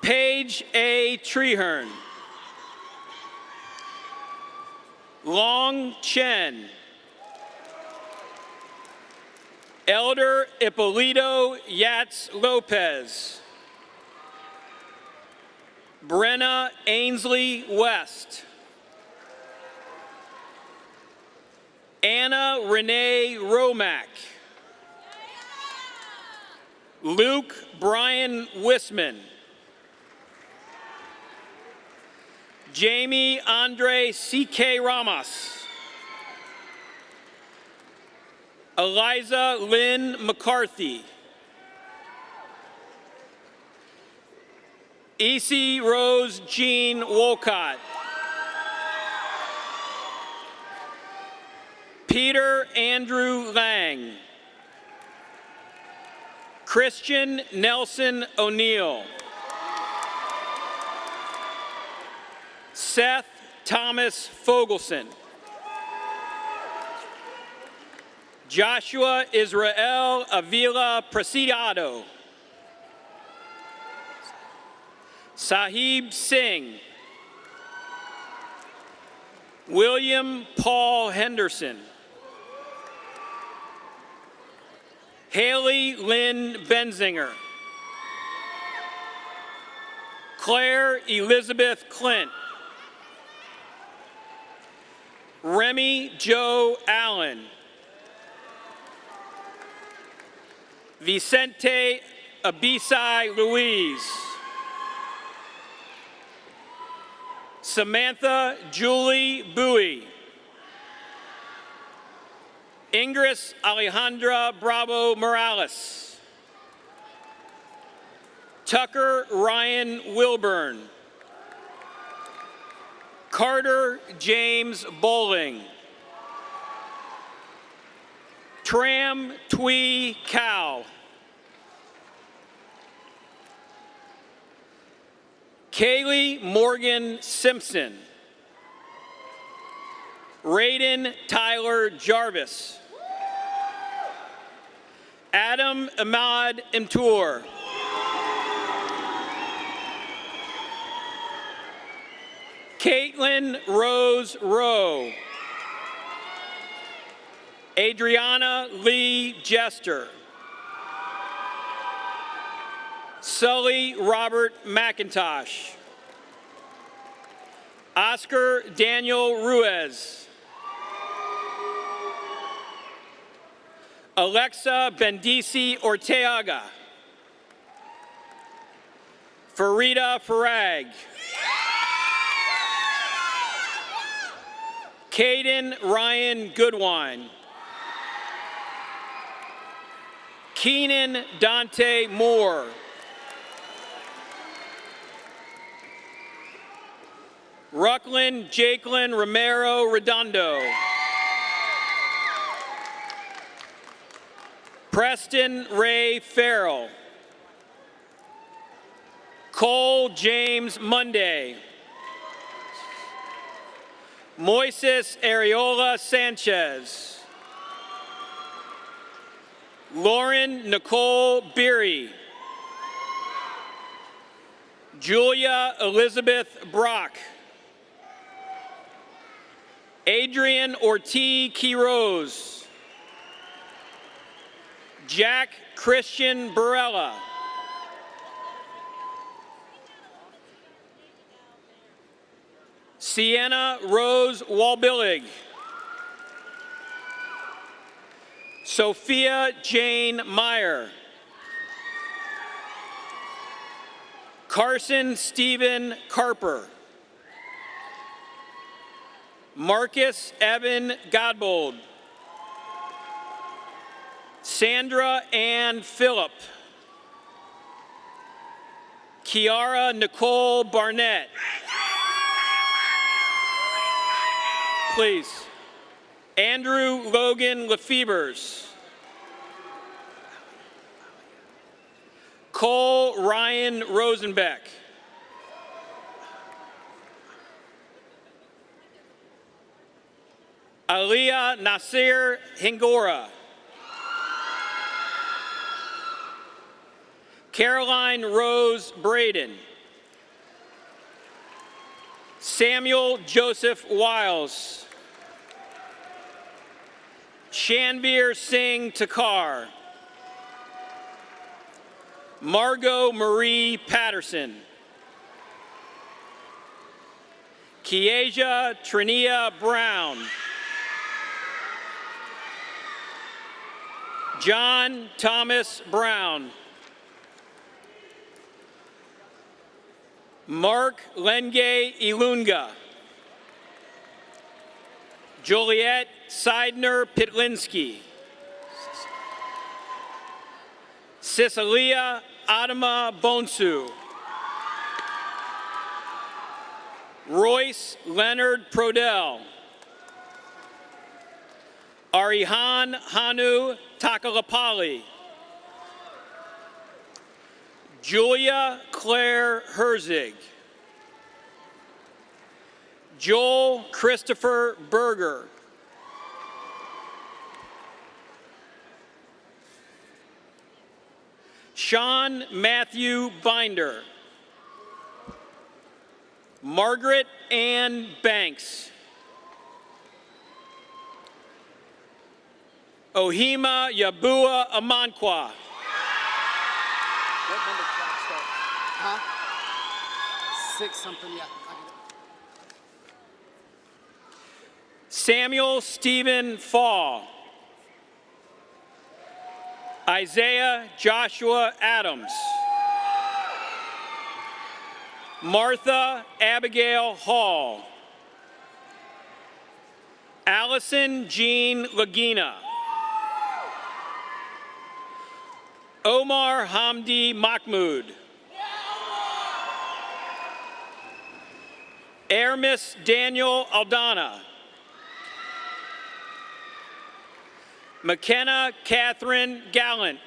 Paige A. Treherne. Long Chen. Elder Ippolito Yats Lopez. Brenna Ainsley West. Anna Renee Romack. Luke Brian Wisman. Jamie Andre C.K. Ramos. Eliza Lynn McCarthy. Essie Rose Jean Wolcott. Peter Andrew Lang. Christian Nelson O'Neill. Seth Thomas Fogelson. Joshua Israel Avila Preciado. Sahib Singh. William Paul Henderson. Haley Lynn Benzinger. Claire Elizabeth Clint. Remy Joe Allen. Vicente Abisai Louise. Samantha Julie Bowie. Ingris Alejandra Bravo Morales. Tucker Ryan Wilburn. Carter James Bowling. Tram Twee Cow. Kaylee Morgan Simpson. Raiden Tyler Jarvis. Adam Ahmad Imtour. Caitlin Rose Rowe. Adriana Lee Jester. Sully Robert McIntosh. Oscar Daniel Ruiz. Alexa Bendisi Orteaga. Farida Farag. Caden Ryan Goodwine. Keenan Dante Moore. Rucklin Jakelin Romero Redondo. Preston Ray Farrell. Cole James Monday. Moises Areola Sanchez. Lauren Nicole Beery. Julia Elizabeth Brock. Adrian Ortiz Quiroz. Jack Christian Barella. Sienna Rose Walbillig. Sophia Jane Meyer. Carson Stephen Carper. Marcus Evan Godbold. Sandra Ann Phillip. Kiara Nicole Barnett. Please. Andrew Logan Lefevers. Cole Ryan Rosenbeck. Aliyah Nasir Hingora. Caroline Rose Braden. Samuel Joseph Wiles. Shanvir Singh Takar. Margot Marie Patterson. Kiesia Trinia Brown. John Thomas Brown. Mark Lenge Ilunga. Juliet Seidner Pitlinski. Cecilia Adama Bonsu. Royce Leonard Prodell. Arihan Hanu Takalapali. Julia Claire Herzig. Joel Christopher Berger. Sean Matthew Binder. Margaret Ann Banks. Ohima Yabua Amankwa. What number clock start? Huh? 6 something, yeah. Samuel Stephen Fall. Isaiah Joshua Adams. Martha Abigail Hall. Allison Jean Lagina. Omar Hamdi Mahmoud. Aramis Daniel Aldana. McKenna Catherine Gallant.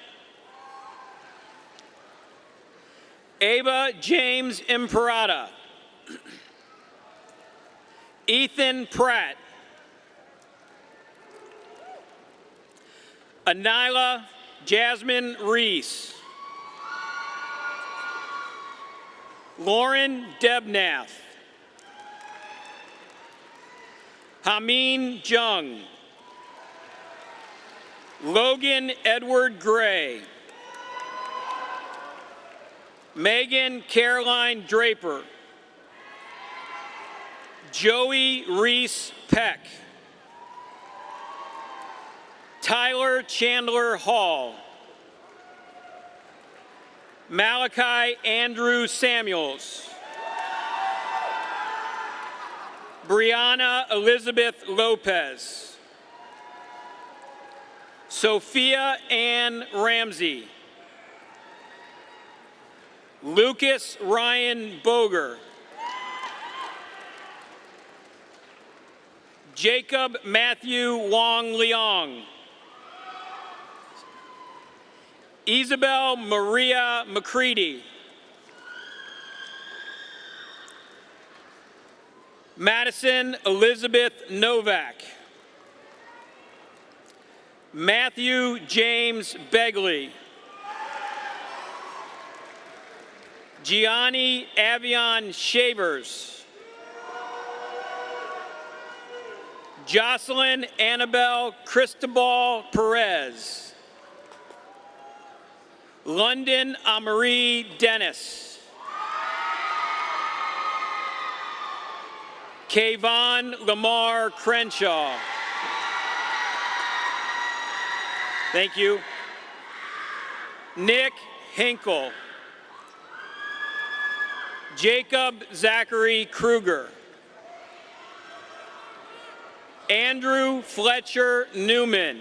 Ava James Imperata. Ethan Pratt. Anila Jasmine Reese. Lauren Debnath. Hameen Jung. Logan Edward Gray. Megan Caroline Draper. Joey Reese Peck. Tyler Chandler Hall. Malachi Andrew Samuels. Brianna Elizabeth Lopez. Sophia Ann Ramsey. Lucas Ryan Boger. Jacob Matthew Wong Leong. Isabel Maria McCready. Madison Elizabeth Novak. Matthew James Begley. Gianni Avion Shavers. Jocelyn Annabelle Cristobal Perez. London Amarie Dennis. Kayvon Lamar Crenshaw. Thank you. Nick Hinkle. Jacob Zachary Kruger. Andrew Fletcher Newman.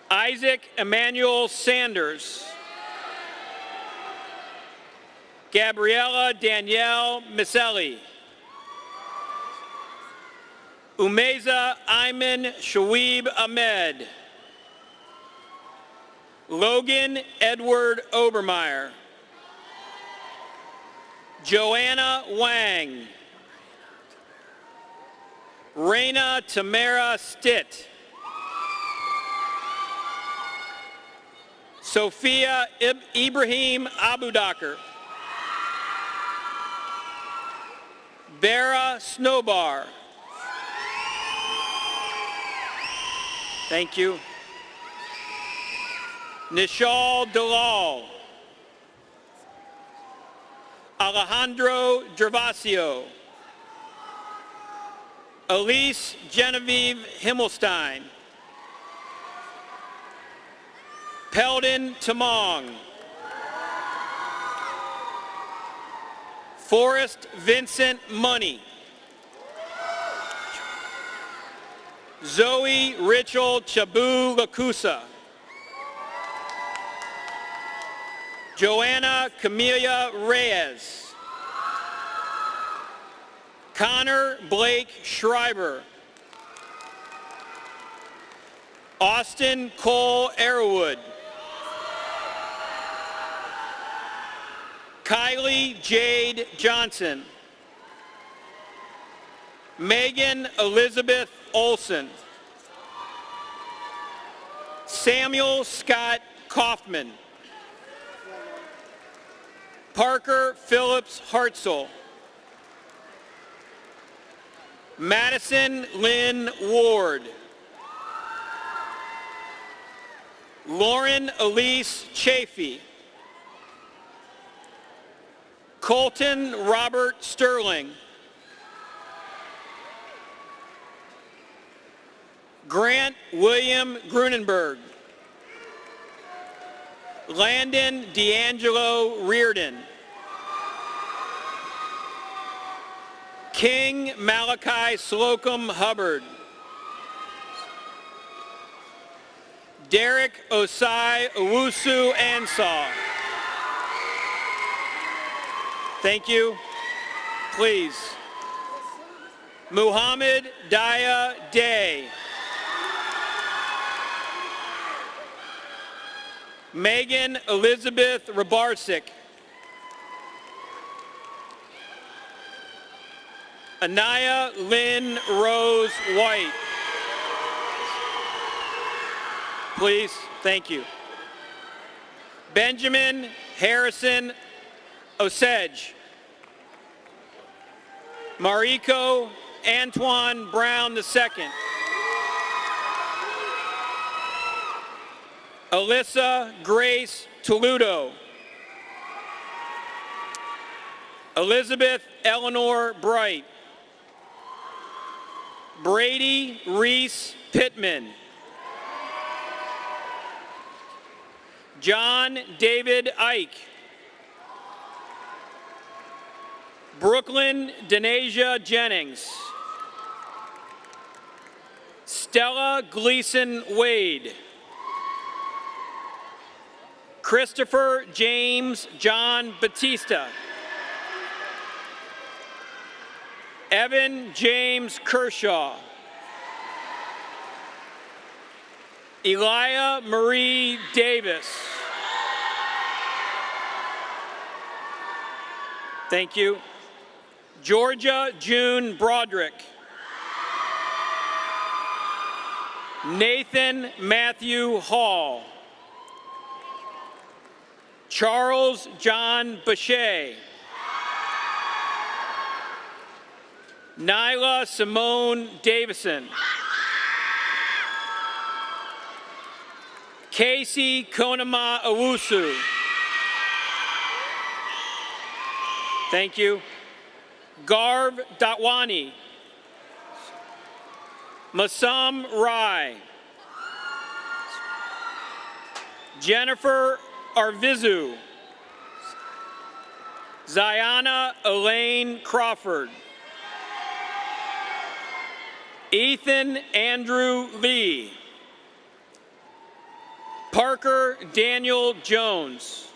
Isaac Emmanuel Sanders. Gabriella Danielle Miselli. Umeza Ayman Shawib Ahmed. Logan Edward Obermeyer. Joanna Wang. Raina Tamara Stitt. Sophia Ibrahim Abudakar. Bara Snowbar. Thank you. Nishal Dalal. Alejandro Gervasio. Elise Genevieve Himmelstein. Peldon Tamong. Forrest Vincent Money. Zoe Richel Chabu Lakusa. Joanna Camelia Reyes. Connor Blake Schreiber. Austin Cole Arrowood. Kylie Jade Johnson. Megan Elizabeth Olson. Samuel Scott Kaufman. Parker Phillips Hartzell. Madison Lynn Ward. Lauren Elise Chafee. Colton Robert Sterling. Grant William Grunenberg. Landon D'Angelo Reardon. King Malachi Slocum Hubbard. Derek Osai Owusu Ansah. Thank you. Please. Muhammad Daya Day. Megan Elizabeth Rabarsik. Anaya Lynn Rose White. Please, thank you. Benjamin Harrison Osage. Mariko Antoine Brown II. Alyssa Grace Toludo. Elizabeth Eleanor Bright. Brady Reese Pittman. John David Ike. Brooklyn Denasia Jennings. Stella Gleason Wade. Christopher James John Batista. Evan James Kershaw. Elia Marie Davis. Thank you. Georgia June Broderick. Nathan Matthew Hall. Charles John Bachet. Nyla Simone Davison. Casey Konama Owusu. Thank you. Garv Datwani. Masam Rai. Jennifer Arvizu. Ziana Elaine Crawford. Ethan Andrew Lee. Parker Daniel Jones.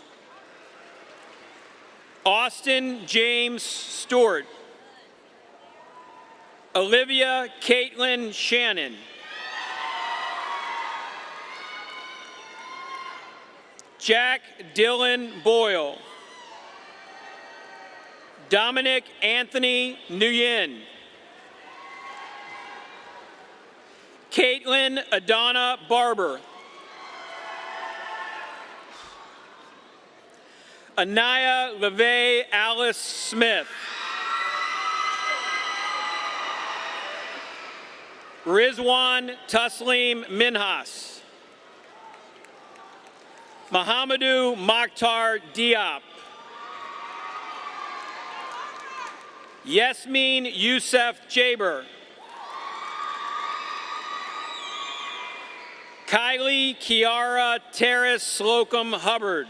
Austin James Stewart. Olivia Caitlin Shannon. Jack Dylan Boyle. Dominic Anthony Nguyen. Caitlin Adonna Barber. Anaya LeVay Alice Smith. Rizwan Taslim Minhas. Mohamedou Mokhtar Diop. Yasmin Youssef Jaber. Kylie Kiara Terrace Slocum Hubbard.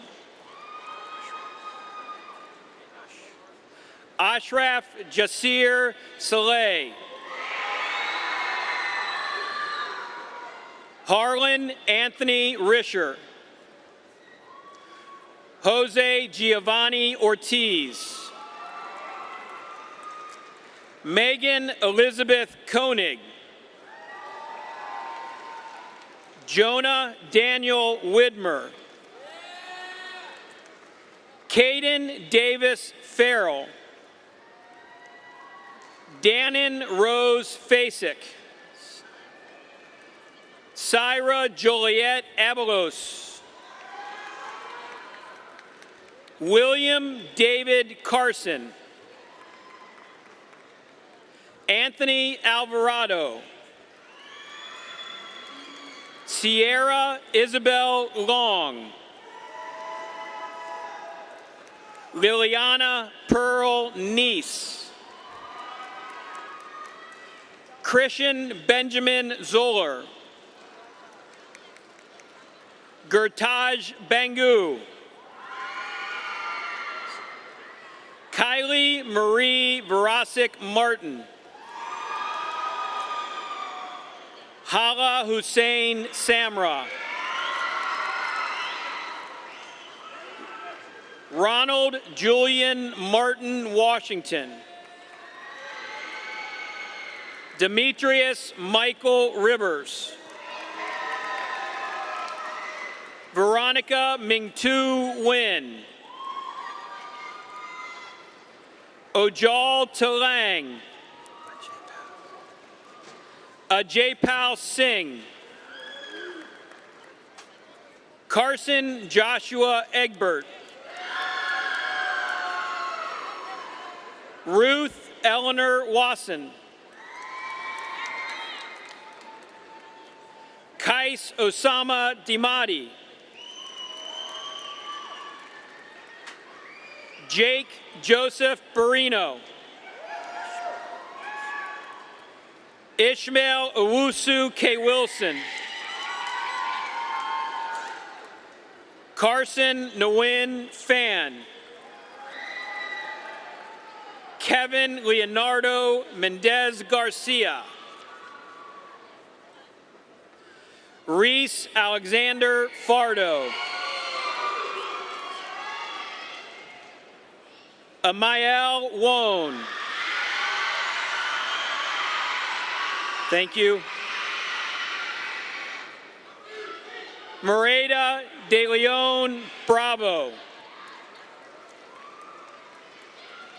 Ashraf Jasir Saleh. Harlan Anthony Risher. Jose Giovanni Ortiz. Megan Elizabeth Koenig. Jonah Daniel Widmer. Caden Davis Farrell. Dannon Rose Fasik. Syra Joliet Abelos. William David Carson. Anthony Alvarado. Sierra Isabel Long. Liliana Pearl Neese. Christian Benjamin Zoller. Gurtaj Bangu. Kylie Marie Verasic Martin. Hala Hussein Samra. Ronald Julian Martin Washington. Demetrius Michael Rivers. Veronica Mingtu Nguyen. Ojal Talang. Ajaypal Singh. Carson Joshua Egbert. Ruth Eleanor Wasson. Kais Osama Dimadi. Jake Joseph Barino. Ishmael Owusu K. Wilson. Carson Nguyen Fan. Kevin Leonardo Mendez Garcia. Reese Alexander Fardo. Amael Wone. Thank you. Mereda De Leon Bravo.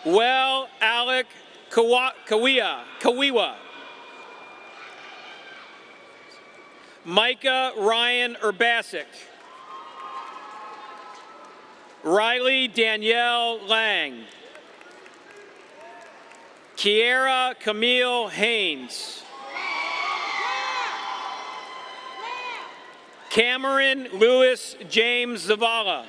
Well Alec Kawiwa. Micah Ryan Urbasic. Riley Danielle Lang. Kiera Camille Haynes. Cameron Lewis James Zavala.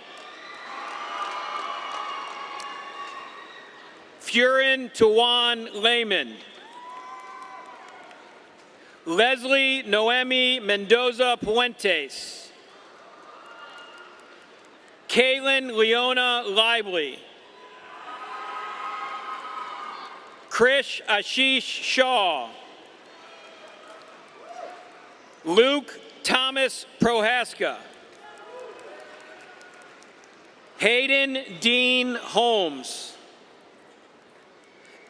Furin Tawan Lehman. Leslie Noemi Mendoza Puentes. Kaylin Leona Lively. Krish Ashish Shaw. Luke Thomas Prohaska. Hayden Dean Holmes.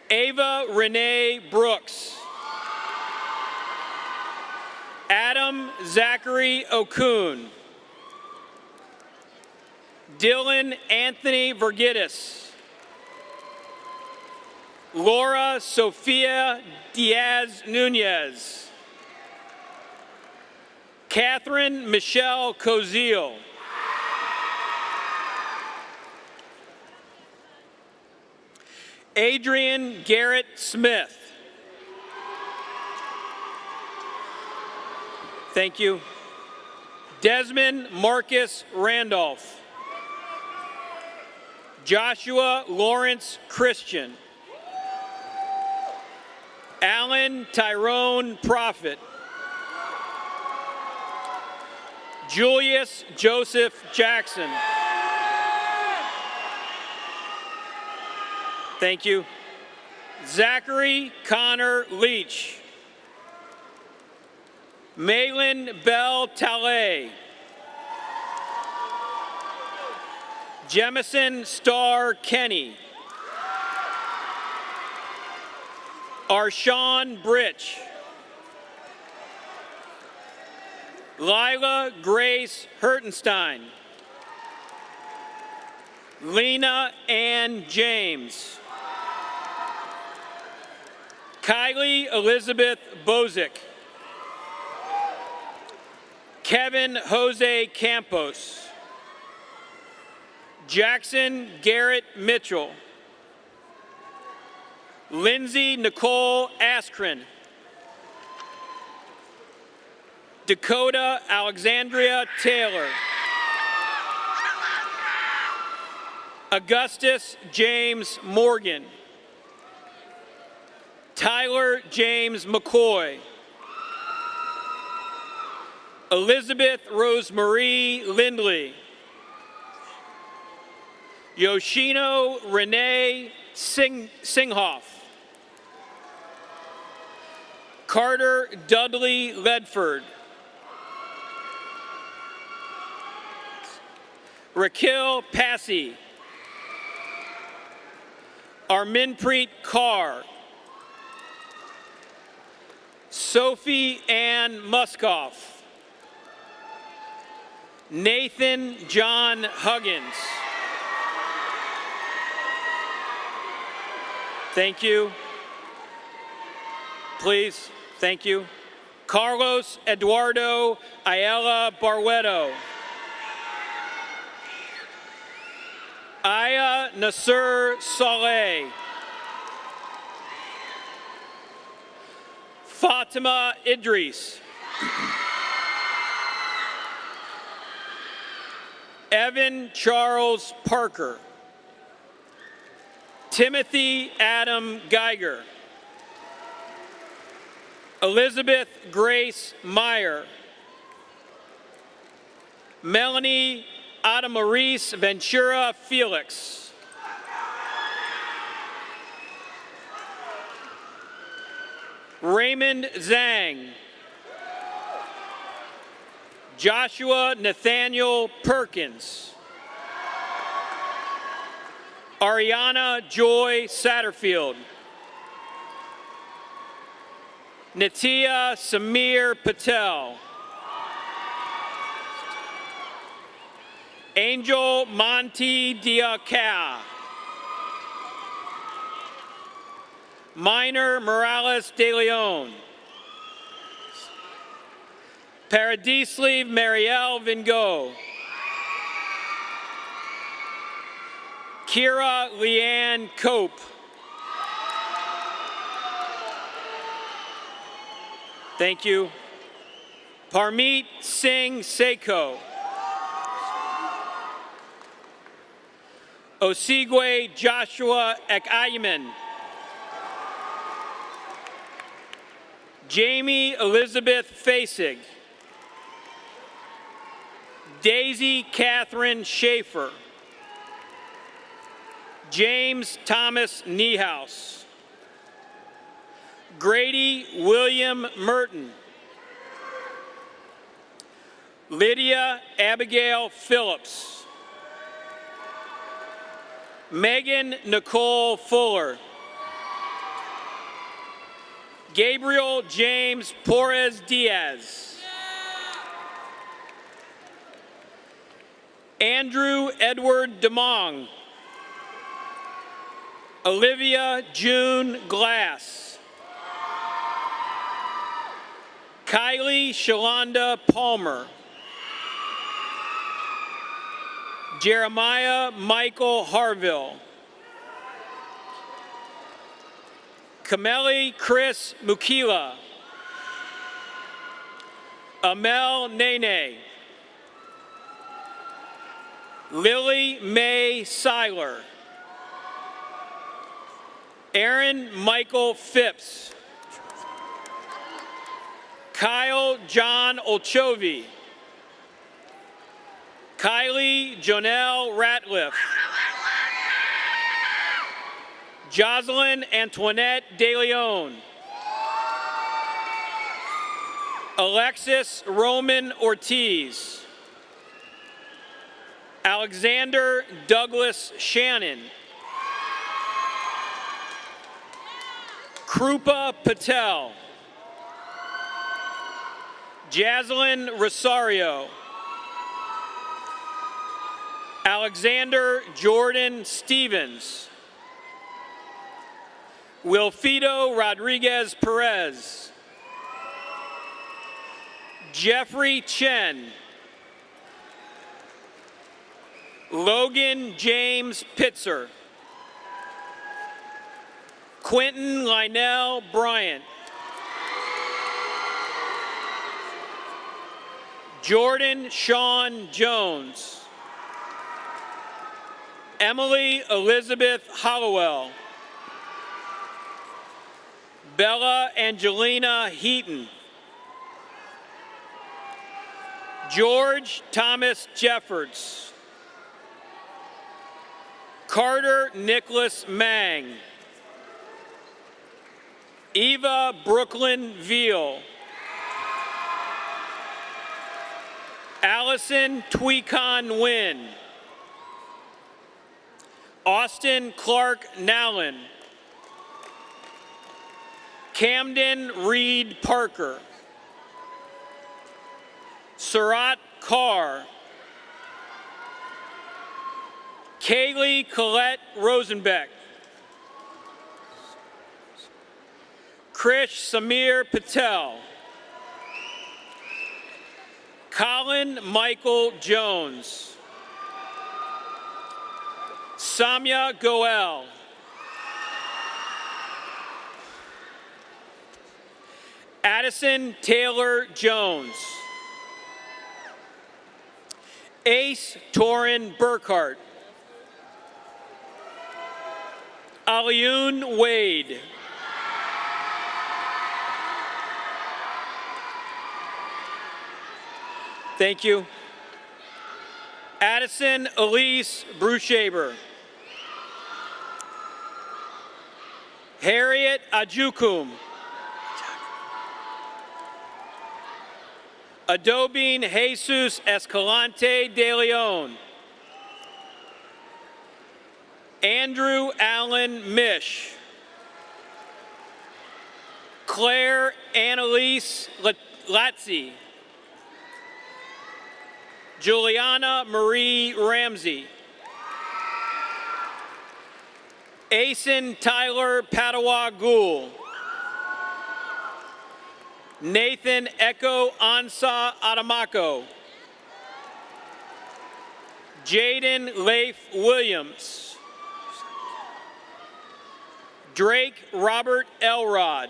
Ava Renee Brooks. Adam Zachary Okun. Dylan Anthony Vergidis. Laura Sofia Diaz Nunez. Catherine Michelle Cozile. Adrian Garrett Smith. Thank you. Desmond Marcus Randolph. Joshua Lawrence Christian. Alan Tyrone Prophet. Julius Joseph Jackson. Thank you. Zachary Connor Leach. Malin Bell Talay. Jemison Starr Kenny. Arshawn Britch. Lila Grace Hertenstein. Lena Ann James. Kylie Elizabeth Bozick. Kevin Jose Campos. Jackson Garrett Mitchell. Lindsay Nicole Askren. Dakota Alexandria Taylor. Augustus James Morgan. Tyler James McCoy. Elizabeth Rosemarie Lindley. Yoshino Renee Singhoff. Carter Dudley Ledford. Raquel Passy. Arminpreet Kaur. Sophie Ann Muskoff. Nathan John Huggins. Thank you. Please, thank you. Carlos Eduardo Ayala Barreto. Aya Nasser Saleh. Fatima Idris. Evan Charles Parker. Timothy Adam Geiger. Elizabeth Grace Meyer. Melanie Adamaris Ventura Felix. Raymond Zhang. Joshua Nathaniel Perkins. Ariana Joy Satterfield. Nitya Samir Patel. Angel Monty Diaka. Minor Morales de Leon. Paradislev Marielle Vingo. Kira Leanne Cope. Thank you. Parmeet Singh Seiko. Osigwe Joshua Ekayeman. Jamie Elizabeth Fasig. Daisy Catherine Schaefer. James Thomas Niehaus. Grady William Merton. Lydia Abigail Phillips. Megan Nicole Fuller. Gabriel James Porres Diaz. Andrew Edward DeMong. Olivia June Glass. Kylie Shalonda Palmer. Jeremiah Michael Harville. Kameli Chris Mukila. Amel Nene. Lily Mae Seiler. Aaron Michael Phipps. Kyle John Olchovi. Kylie Jonelle Ratliff. Jocelyn Antoinette De Leon. Alexis Roman Ortiz. Alexander Douglas Shannon. Krupa Patel. Jaslyn Rosario. Alexander Jordan Stevens. Wilfido Rodriguez Perez. Jeffrey Chen. Logan James Pitzer. Quentin Lionel Bryant. Jordan Sean Jones. Emily Elizabeth Hollowell. Bella Angelina Heaton. George Thomas Jeffords. Carter Nicholas Mang. Eva Brooklyn Veal. Allison Tweekon Wynn. Austin Clark Nowlin. Camden Reed Parker. Surat Carr. Kaylee Colette Rosenbeck. Krish Samir Patel. Colin Michael Jones. Samya Goel. Addison Taylor Jones. Ace Torin Burkhart. Aliun Wade. Thank you. Addison Elise Bruchaber. Harriet Ajukum. Adobin Jesus Escalante de Leon. Andrew Allen Mish. Claire Annalise Latzi. Juliana Marie Ramsey. Asen Tyler Padawa Gould. Nathan Echo Ansa Adamako. Jaden Leif Williams. Drake Robert Elrod.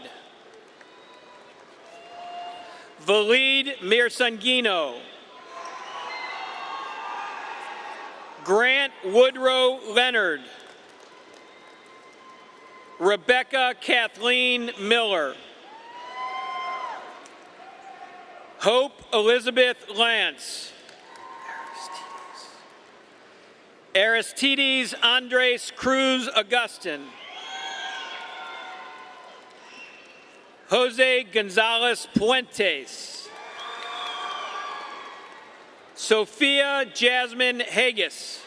Valid Mirsangino. Grant Woodrow Leonard. Rebecca Kathleen Miller. Hope Elizabeth Lance. Aristides Andres Cruz Augustin. Jose Gonzalez Puentes. Sophia Jasmine Haggis.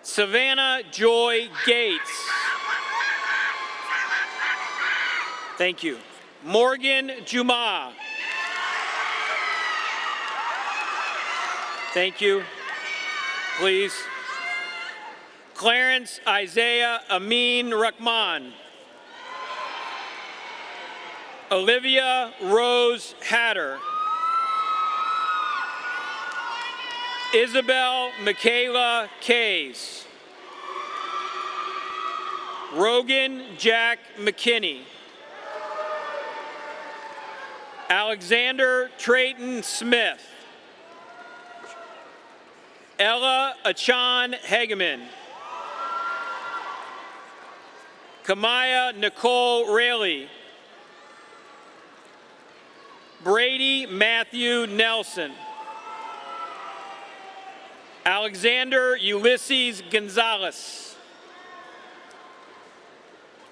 Savannah Joy Gates. Thank you. Morgan Juma. Thank you. Please. Clarence Isaiah Amin Rahman. Olivia Rose Hatter. Isabel Michaela Kays. Rogan Jack McKinney. Alexander Trayton Smith. Ella Achan Hageman. Kamaya Nicole Raley. Brady Matthew Nelson. Alexander Ulysses Gonzalez.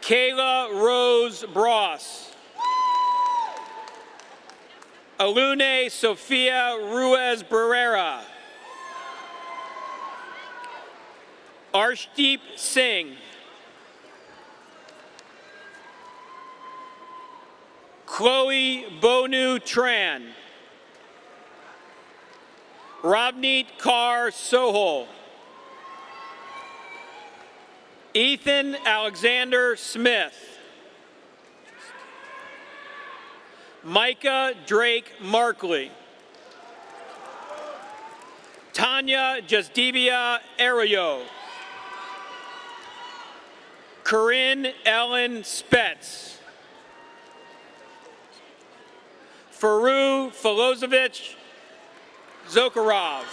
Kayla Rose Bross. Alune Sofia Ruiz Barrera. Arshdeep Singh. Chloe Bonu Tran. Robneet Kaur Sohol. Ethan Alexander Smith. Micah Drake Markley. Tanya Jasdivia Arroyo. Corinne Ellen Spetz. Faru Filozovich Zokarov.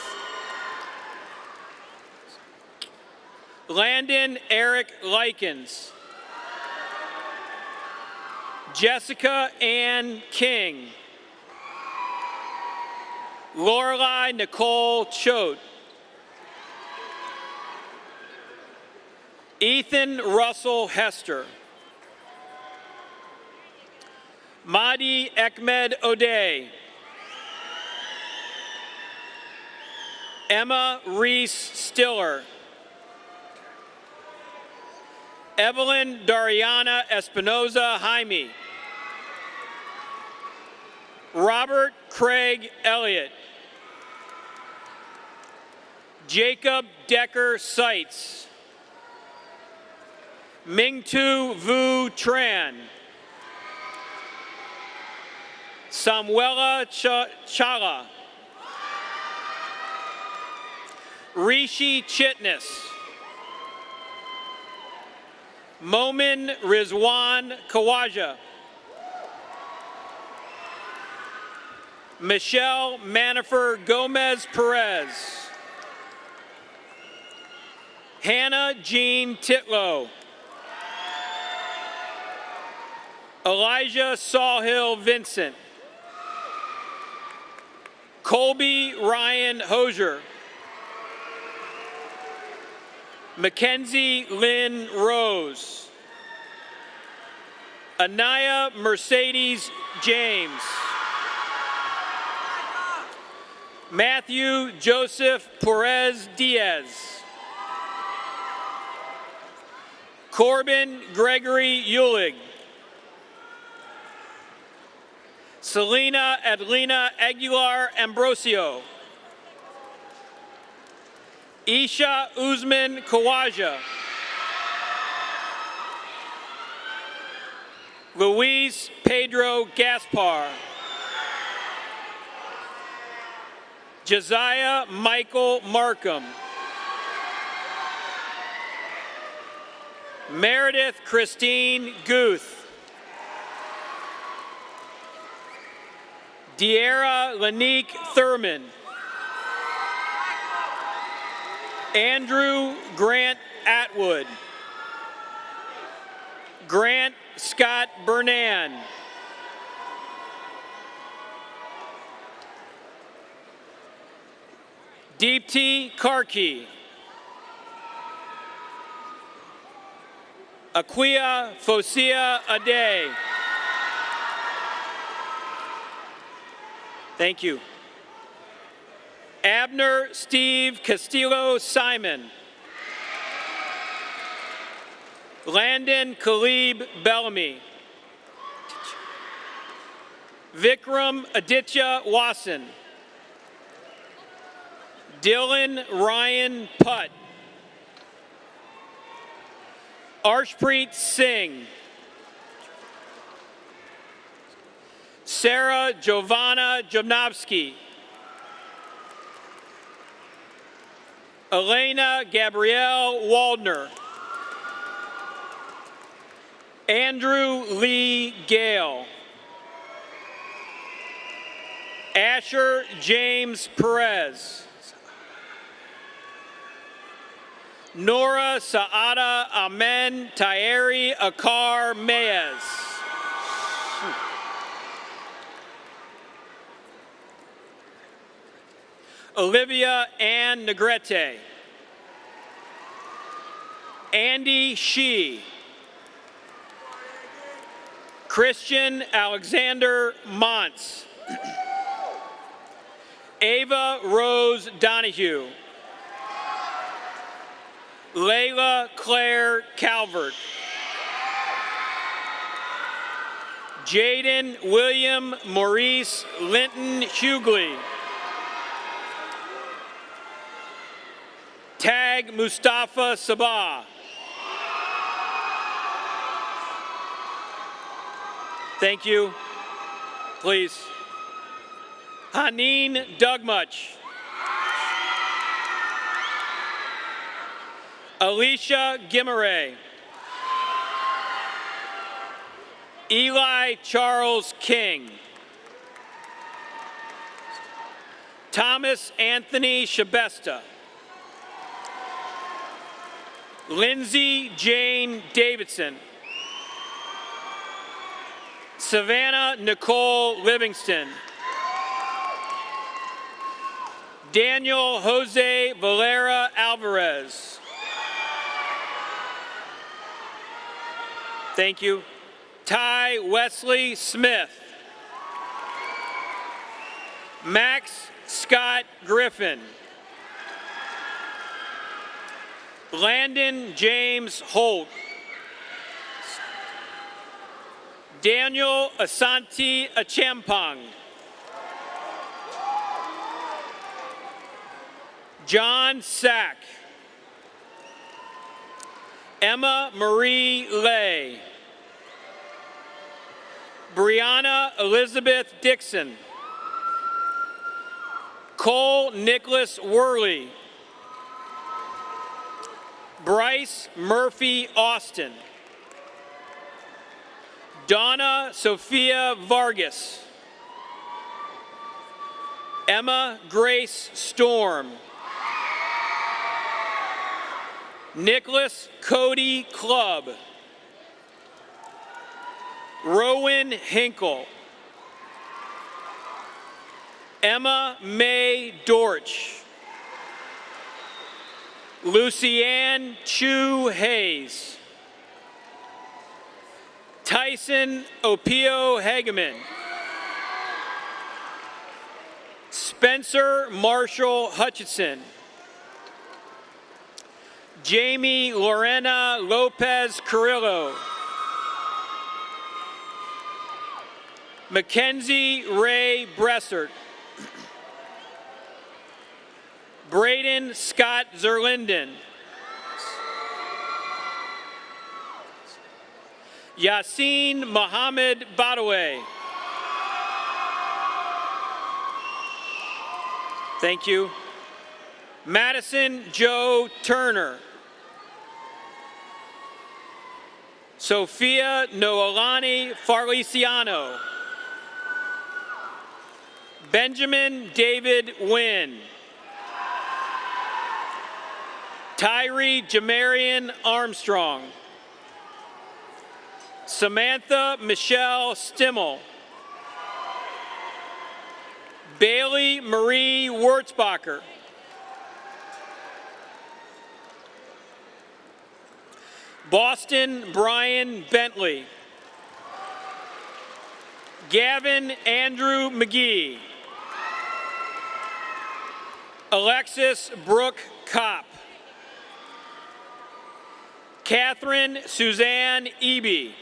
Landon Eric Likens. Jessica Ann King. Lorelei Nicole Choate. Ethan Russell Hester. Mahdi Ahmed O'Day. Emma Reese Stiller. Evelyn Dariana Espinoza Jaime. Robert Craig Elliott. Jacob Decker Seitz. Mingtu Vu Tran. Samuela Chala. Rishi Chitness. Momin Rizwan Kawaja. Michelle Manifer Gomez Perez. Hannah Jean Titlow. Elijah Sawhill Vincent. Colby Ryan Hosier. Mackenzie Lynn Rose. Anaya Mercedes James. Matthew Joseph Perez Diaz. Corbin Gregory Eulig. Selena Adelina Aguilar Ambrosio. Isha Uzman Kawaja. Luis Pedro Gaspar. Josiah Michael Markham. Meredith Christine Guth. De'Ara Lanique Thurman. Andrew Grant Atwood. Grant Scott Bernan. Deepti Karki. Aquia Fosia Ade. Thank you. Abner Steve Castillo Simon. Landon Khalib Bellamy. Vikram Aditya Wasson. Dylan Ryan Putt. Arshpreet Singh. Sarah Giovanna Jovnovsky. Elena Gabrielle Waldner. Andrew Lee Gale. Asher James Perez. Nora Saada Amen Tayeri Akar Meyes. Olivia Ann Negrete. Andy Shee. Christian Alexander Montz. Ava Rose Donahue. Layla Claire Calvert. Jaden William Maurice Linton Hughley. Tag Mustafa Sabah. Thank you. Please. Haneen Dugmuch. Alicia Gimeray. Eli Charles King. Thomas Anthony Shabesta. Lindsay Jane Davidson. Savannah Nicole Livingston. Daniel Jose Valera Alvarez. Thank you. Ty Wesley Smith. Max Scott Griffin. Landon James Holt. Daniel Asante Achampong. John Sack. Emma Marie Lay. Brianna Elizabeth Dixon. Cole Nicholas Worley. Bryce Murphy Austin. Donna Sophia Vargas. Emma Grace Storm. Nicholas Cody Clubb. Rowan Hinkle. Emma May Dortch. Lucianne Chu Hayes. Tyson Opio Hageman. Spencer Marshall Hutchinson. Jamie Lorena Lopez Carrillo. Mackenzie Ray Bressert. Braden Scott Zerlinden. Yassine Mohammed Badaway. Thank you. Madison Joe Turner. Sophia Noelani Farliciano. Benjamin David Wynn. Tyree Jamarian Armstrong. Samantha Michelle Stimmel. Bailey Marie Wurzbacher. Boston Brian Bentley. Gavin Andrew McGee. Alexis Brooke Kopp. Catherine Suzanne Eby.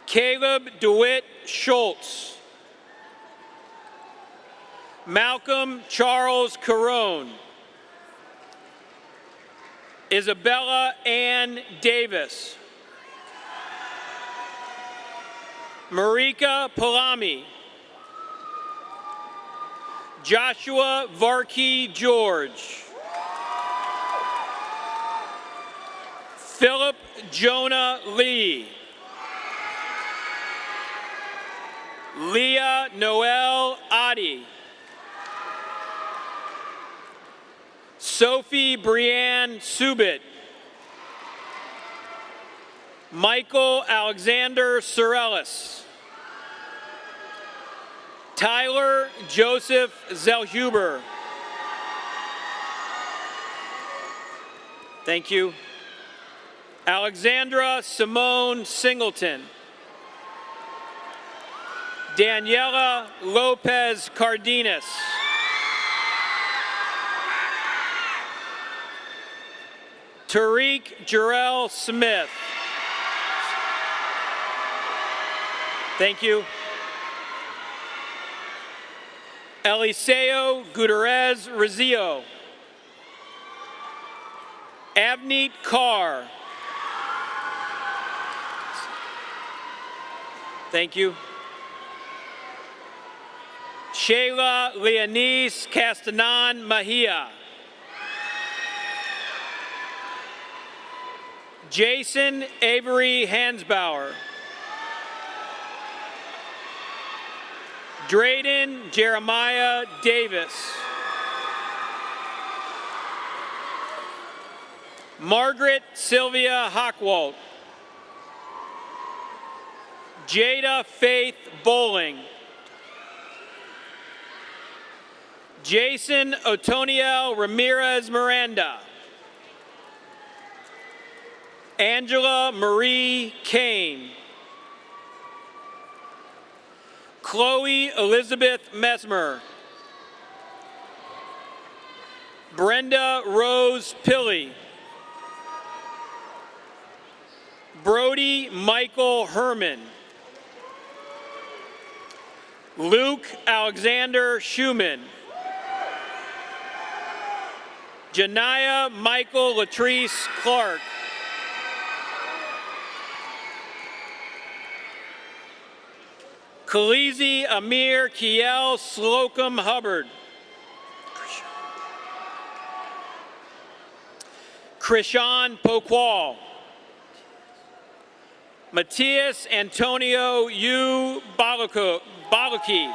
Caleb DeWitt Schultz. Malcolm Charles Carone. Isabella Ann Davis. Marika Palami. Joshua Varkey George. Philip Jonah Lee. Leah Noel Adi. Sophie Brianne Subit. Michael Alexander Sorellis. Tyler Joseph Zellhuber. Thank you. Alexandra Simone Singleton. Daniela Lopez Cardenas. Tariq Jarrell Smith. Thank you. Eliseo Gutierrez Rizio. Avneet Carr. Thank you. Shayla Leonise Castanon Mahia. Jason Avery Hansbauer. Drayden Jeremiah Davis. Margaret Sylvia Hockwalt. Jada Faith Bowling. Jason Otoniel Ramirez Miranda. Angela Marie Kane. Chloe Elizabeth Mesmer. Brenda Rose Pilley. Brody Michael Herman. Luke Alexander Schumann. Janiyah Michael Latrice Clark. Khaleesi Amir Kiel Slocum Hubbard. Krishan Poqual. Matthias Antonio U. Balaki.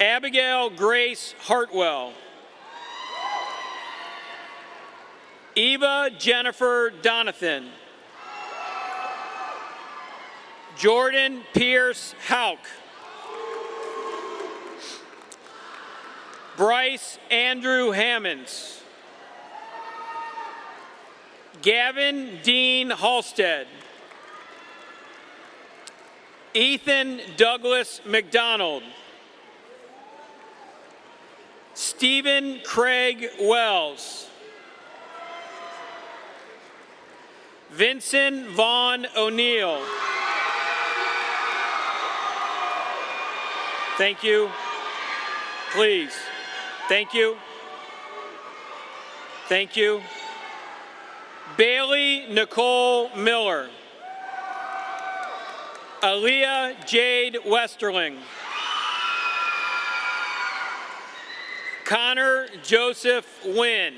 Abigail Grace Hartwell. Eva Jennifer Donathan. Jordan Pierce Hauk. Bryce Andrew Hammonds. Gavin Dean Halstead. Ethan Douglas McDonald. Stephen Craig Wells. Vincent Vaughn O'Neill. Thank you. Please. Thank you. Thank you. Bailey Nicole Miller. Aaliyah Jade Westerling. Connor Joseph Wynn.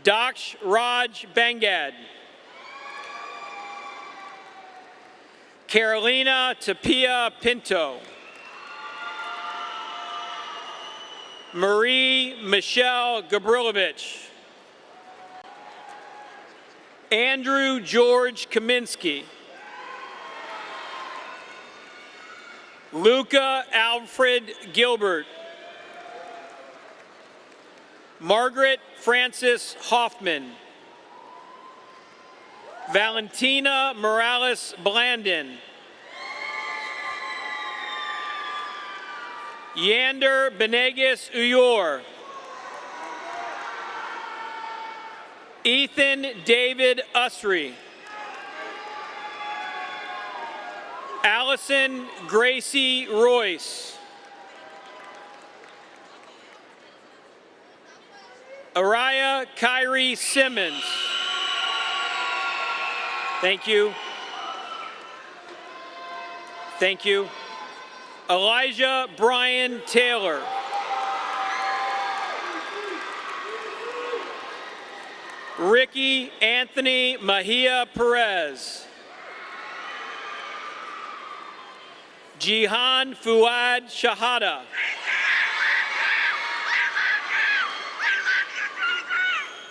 Daksh Raj Bengad. Carolina Tapia Pinto. Marie Michelle Gabrilovich. Andrew George Kaminsky. Luca Alfred Gilbert. Margaret Francis Hoffman. Valentina Morales Blandon. Yander Benegas Uyor. Ethan David Usry. Allison Gracie Royce. Araya Kyrie Simmons. Thank you. Thank you. Elijah Brian Taylor. Ricky Anthony Mahia Perez. Jihan Fuad Shahada.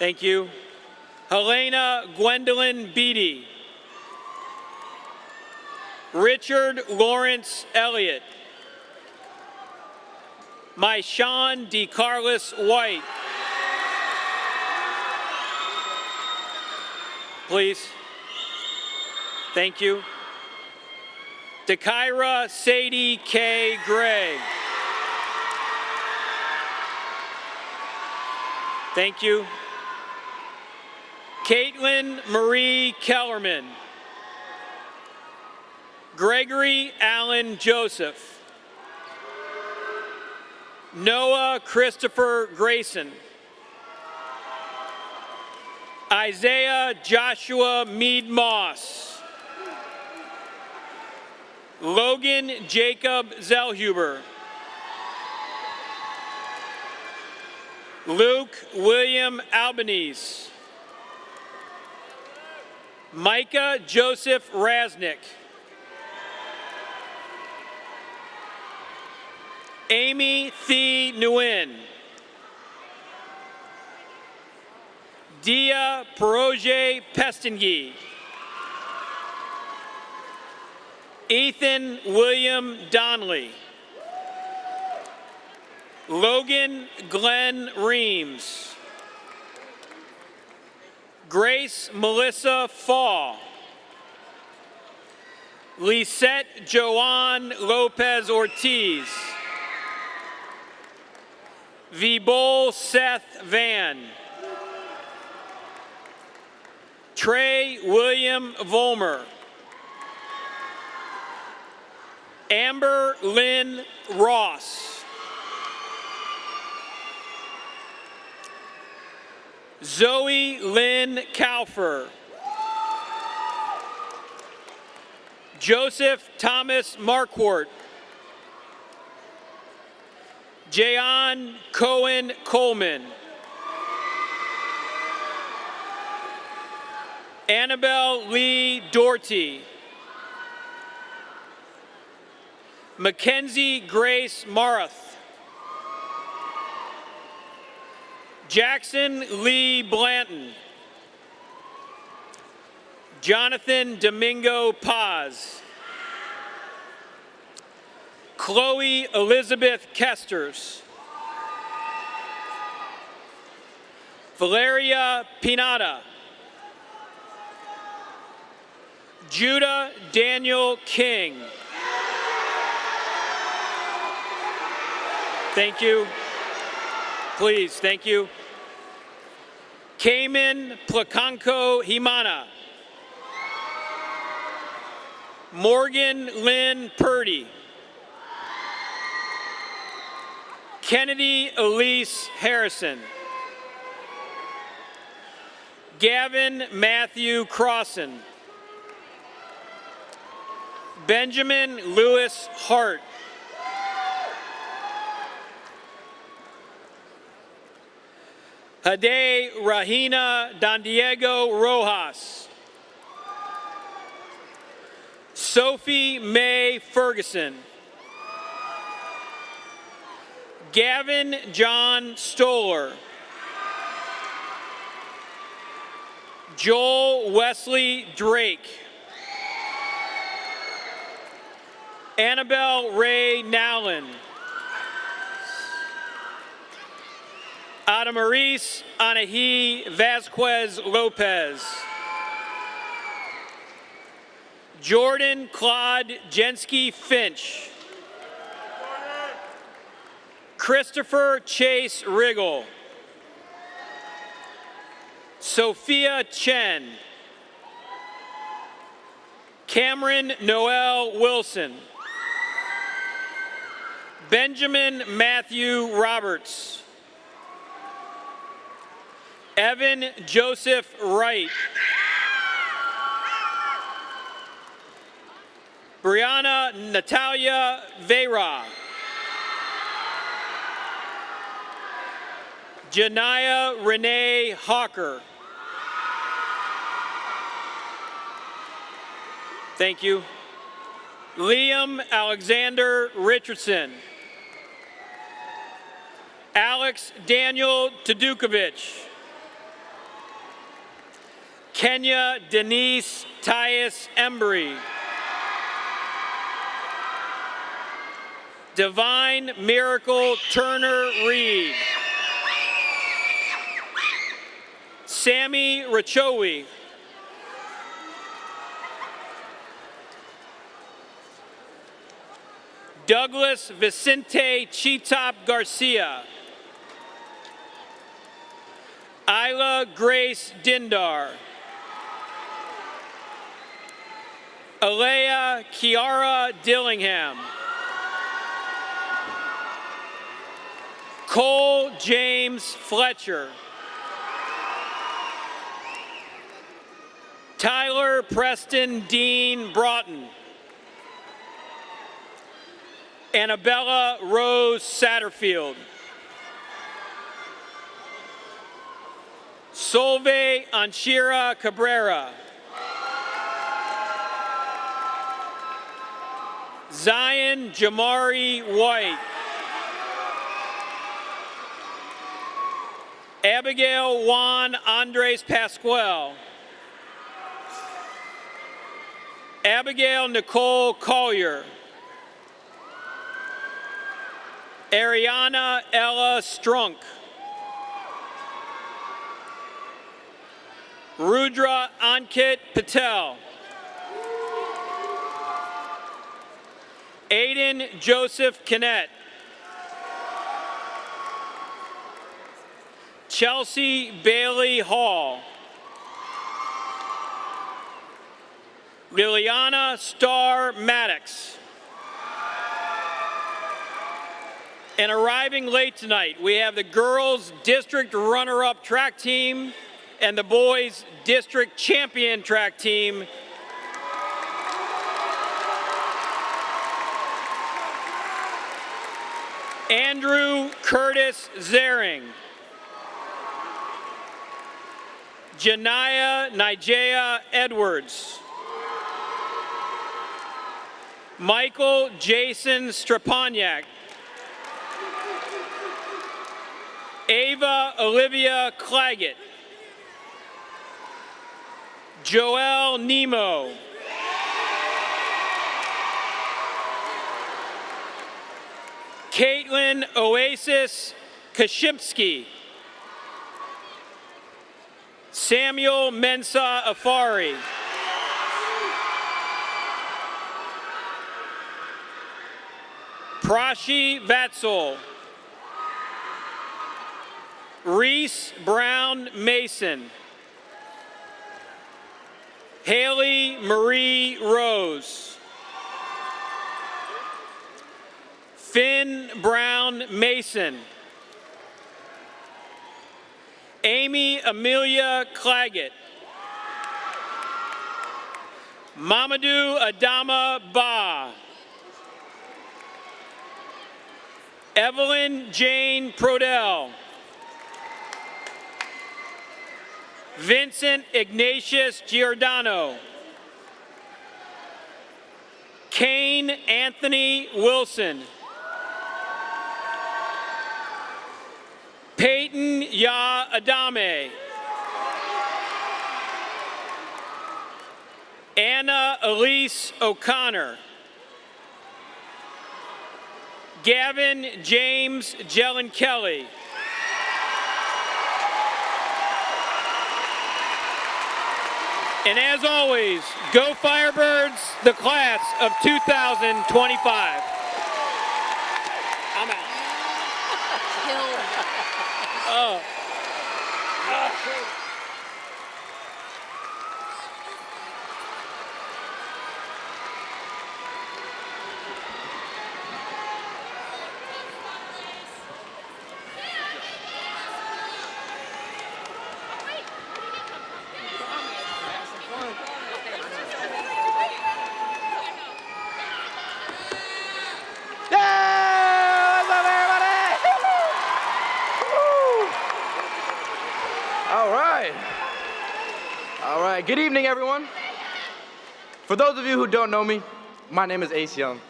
Thank you. Helena Gwendolyn Beatty. Richard Lawrence Elliott. Maishan DeCarlos White. Please. Thank you. Dakaira Sadie K. Gray. Thank you. Caitlin Marie Kellerman. Gregory Allen Joseph. Noah Christopher Grayson. Isaiah Joshua Mead Moss. Logan Jacob Zellhuber. Luke William Albanese. Micah Joseph Rasnick. Amy Thee Nguyen. Dia Peroge Pestengi. Ethan William Donnelly. Logan Glenn Reams. Grace Melissa Fall. Lisette Joanne Lopez Ortiz. Vibol Seth Van. Trey William Volmer. Amber Lynn Ross. Zoe Lynn Kaufer. Joseph Thomas Marquardt. Jayon Cohen Coleman. Annabelle Lee Doherty. Mackenzie Grace Marath. Jackson Lee Blanton. Jonathan Domingo Paz. Chloe Elizabeth Kesters. Valeria Pinata. Judah Daniel King. Thank you. Please, thank you. Cayman Placanco Himana. Morgan Lynn Purdy. Kennedy Elise Harrison. Gavin Matthew Crossan. Benjamin Lewis Hart. Hade Rahina Don Diego Rojas. Sophie Mae Ferguson. Gavin John Stoller. Joel Wesley Drake. Annabelle Ray Nowlin. Adamaris Anahi Vasquez Lopez. Jordan Claude Jensky Finch. Christopher Chase Riggle. Sophia Chen. Cameron Noel Wilson. Benjamin Matthew Roberts. Evan Joseph Wright. Brianna Natalia Vera. Janaya Renee Hawker. Thank you. Liam Alexander Richardson. Alex Daniel Tadukovich. Kenya Denise Tyus Embry. Divine Miracle Turner Reed. Sammy Rachowi. Douglas Vicente Chitop Garcia. Isla Grace Dindar. Alea Kiara Dillingham. Cole James Fletcher. Tyler Preston Dean Broughton. Annabella Rose Satterfield. Solveig Anshira Cabrera. Zion Jamari White. Abigail Juan Andres Pascual. Abigail Nicole Collier. Ariana Ella Strunk. Rudra Ankit Patel. Aiden Joseph Kinnett. Chelsea Bailey Hall. Liliana Starr Maddox. And arriving late tonight, we have the girls' district runner-up track team and the boys' district champion track team. Andrew Curtis Zering. Janaya Nigea Edwards. Michael Jason Straponiak. Ava Olivia Claggett. Joelle Nemo. Caitlin Oasis Kashimsky. Samuel Mensa Afari. Prashi Vatzel. Reese Brown Mason. Haley Marie Rose. Finn Brown Mason. Amy Amelia Claggett. Mamadou Adama Ba. Evelyn Jane Prodell. Vincent Ignatius Giordano. Kane Anthony Wilson. Peyton Ya Adame. Anna Elise O'Connor. Gavin James Jelen Kelly. And as always, go Firebirds, the class of 2025. I'm out. Oh. All right, good evening, everyone. For those of you who don't know me, my name is Ace Young.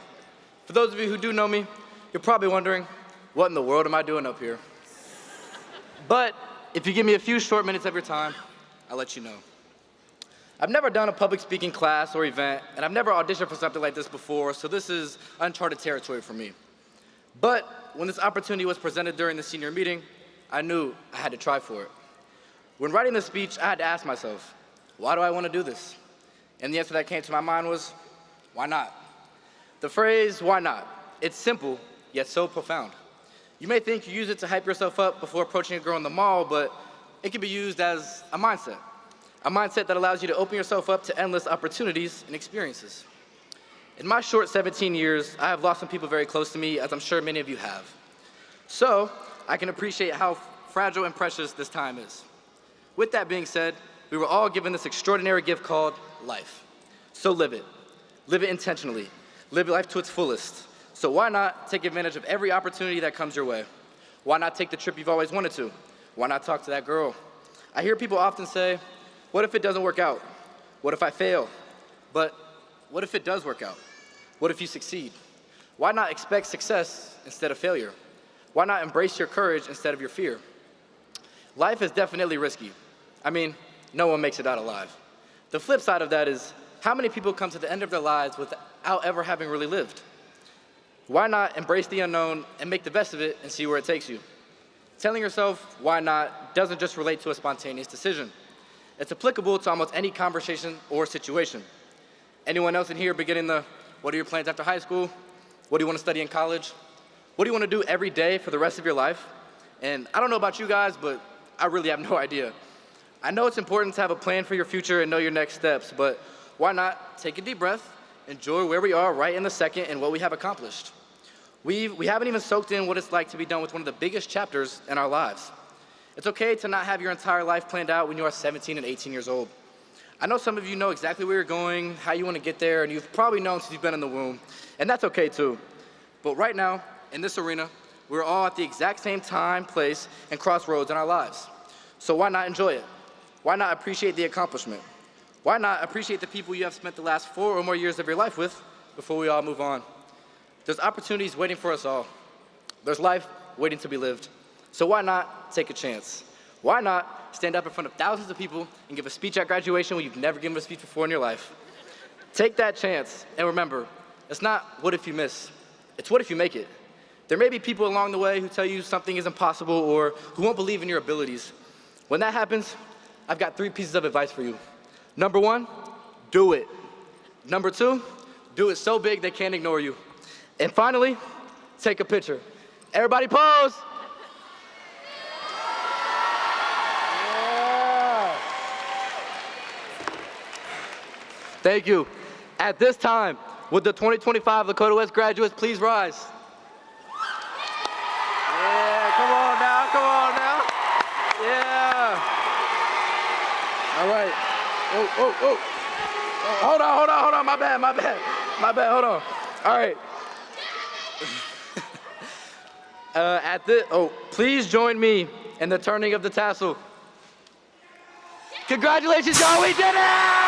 For those of you who do know me, you're probably wondering, what in the world am I doing up here? But if you give me a few short minutes of your time, I'll let you know. I've never done a public speaking class or event, and I've never auditioned for something like this before, so this is uncharted territory for me. But when this opportunity was presented during the senior meeting, I knew I had to try for it. When writing this speech, I had to ask myself, why do I want to do this? And the answer that came to my mind was, why not? The phrase, why not? It's simple, yet so profound. You may think you use it to hype yourself up before approaching a girl in the mall, but it can be used as a mindset that allows you to open yourself up to endless opportunities and experiences. In my short 17 years, I have lost some people very close to me, as I'm sure many of you have. So I can appreciate how fragile and precious this time is. With that being said, we were all given this extraordinary gift called life. So live it. Live it intentionally. Live life to its fullest. So why not take advantage of every opportunity that comes your way? Why not take the trip you've always wanted to? Why not talk to that girl? I hear people often say, what if it doesn't work out? What if I fail? But what if it does work out? What if you succeed? Why not expect success instead of failure? Why not embrace your courage instead of your fear? Life is definitely risky. I mean, no one makes it out alive. The flip side of that is, how many people come to the end of their lives without ever having really lived? Why not embrace the unknown and make the best of it and see where it takes you? Telling yourself why not doesn't just relate to a spontaneous decision. It's applicable to almost any conversation or situation. Anyone else in here beginning the, what are your plans after high school? What do you want to study in college? What do you want to do every day for the rest of your life? And I don't know about you guys, but I really have no idea. I know it's important to have a plan for your future and know your next steps, but why not take a deep breath, enjoy where we are right in the second and what we have accomplished. We haven't even soaked in what it's like to be done with one of the biggest chapters in our lives. It's okay to not have your entire life planned out when you are 17 and 18 years old. I know some of you know exactly where you're going, how you want to get there, and you've probably known since you've been in the womb, and that's okay too. But right now, in this arena, we're all at the exact same time, place, and crossroads in our lives. So why not enjoy it? Why not appreciate the accomplishment? Why not appreciate the people you have spent the last 4 or more years of your life with before we all move on? There's opportunities waiting for us all. There's life waiting to be lived. So why not take a chance? Why not stand up in front of thousands of people and give a speech at graduation when you've never given a speech before in your life? Take that chance, and remember, it's not what if you miss, it's what if you make it. There may be people along the way who tell you something is impossible or who won't believe in your abilities. When that happens, I've got 3 pieces of advice for you. Number 1, do it. Number 2, do it so big they can't ignore you. And finally, take a picture. Everybody pose. Yeah. Thank you. At this time, would the 2025 Lakota West graduates please rise? Yeah, come on now, come on now. Yeah. All right. Oh, oh, oh. hold on, my bad, hold on. All right. Please join me in the turning of the tassel. Congratulations, y'all, we did it!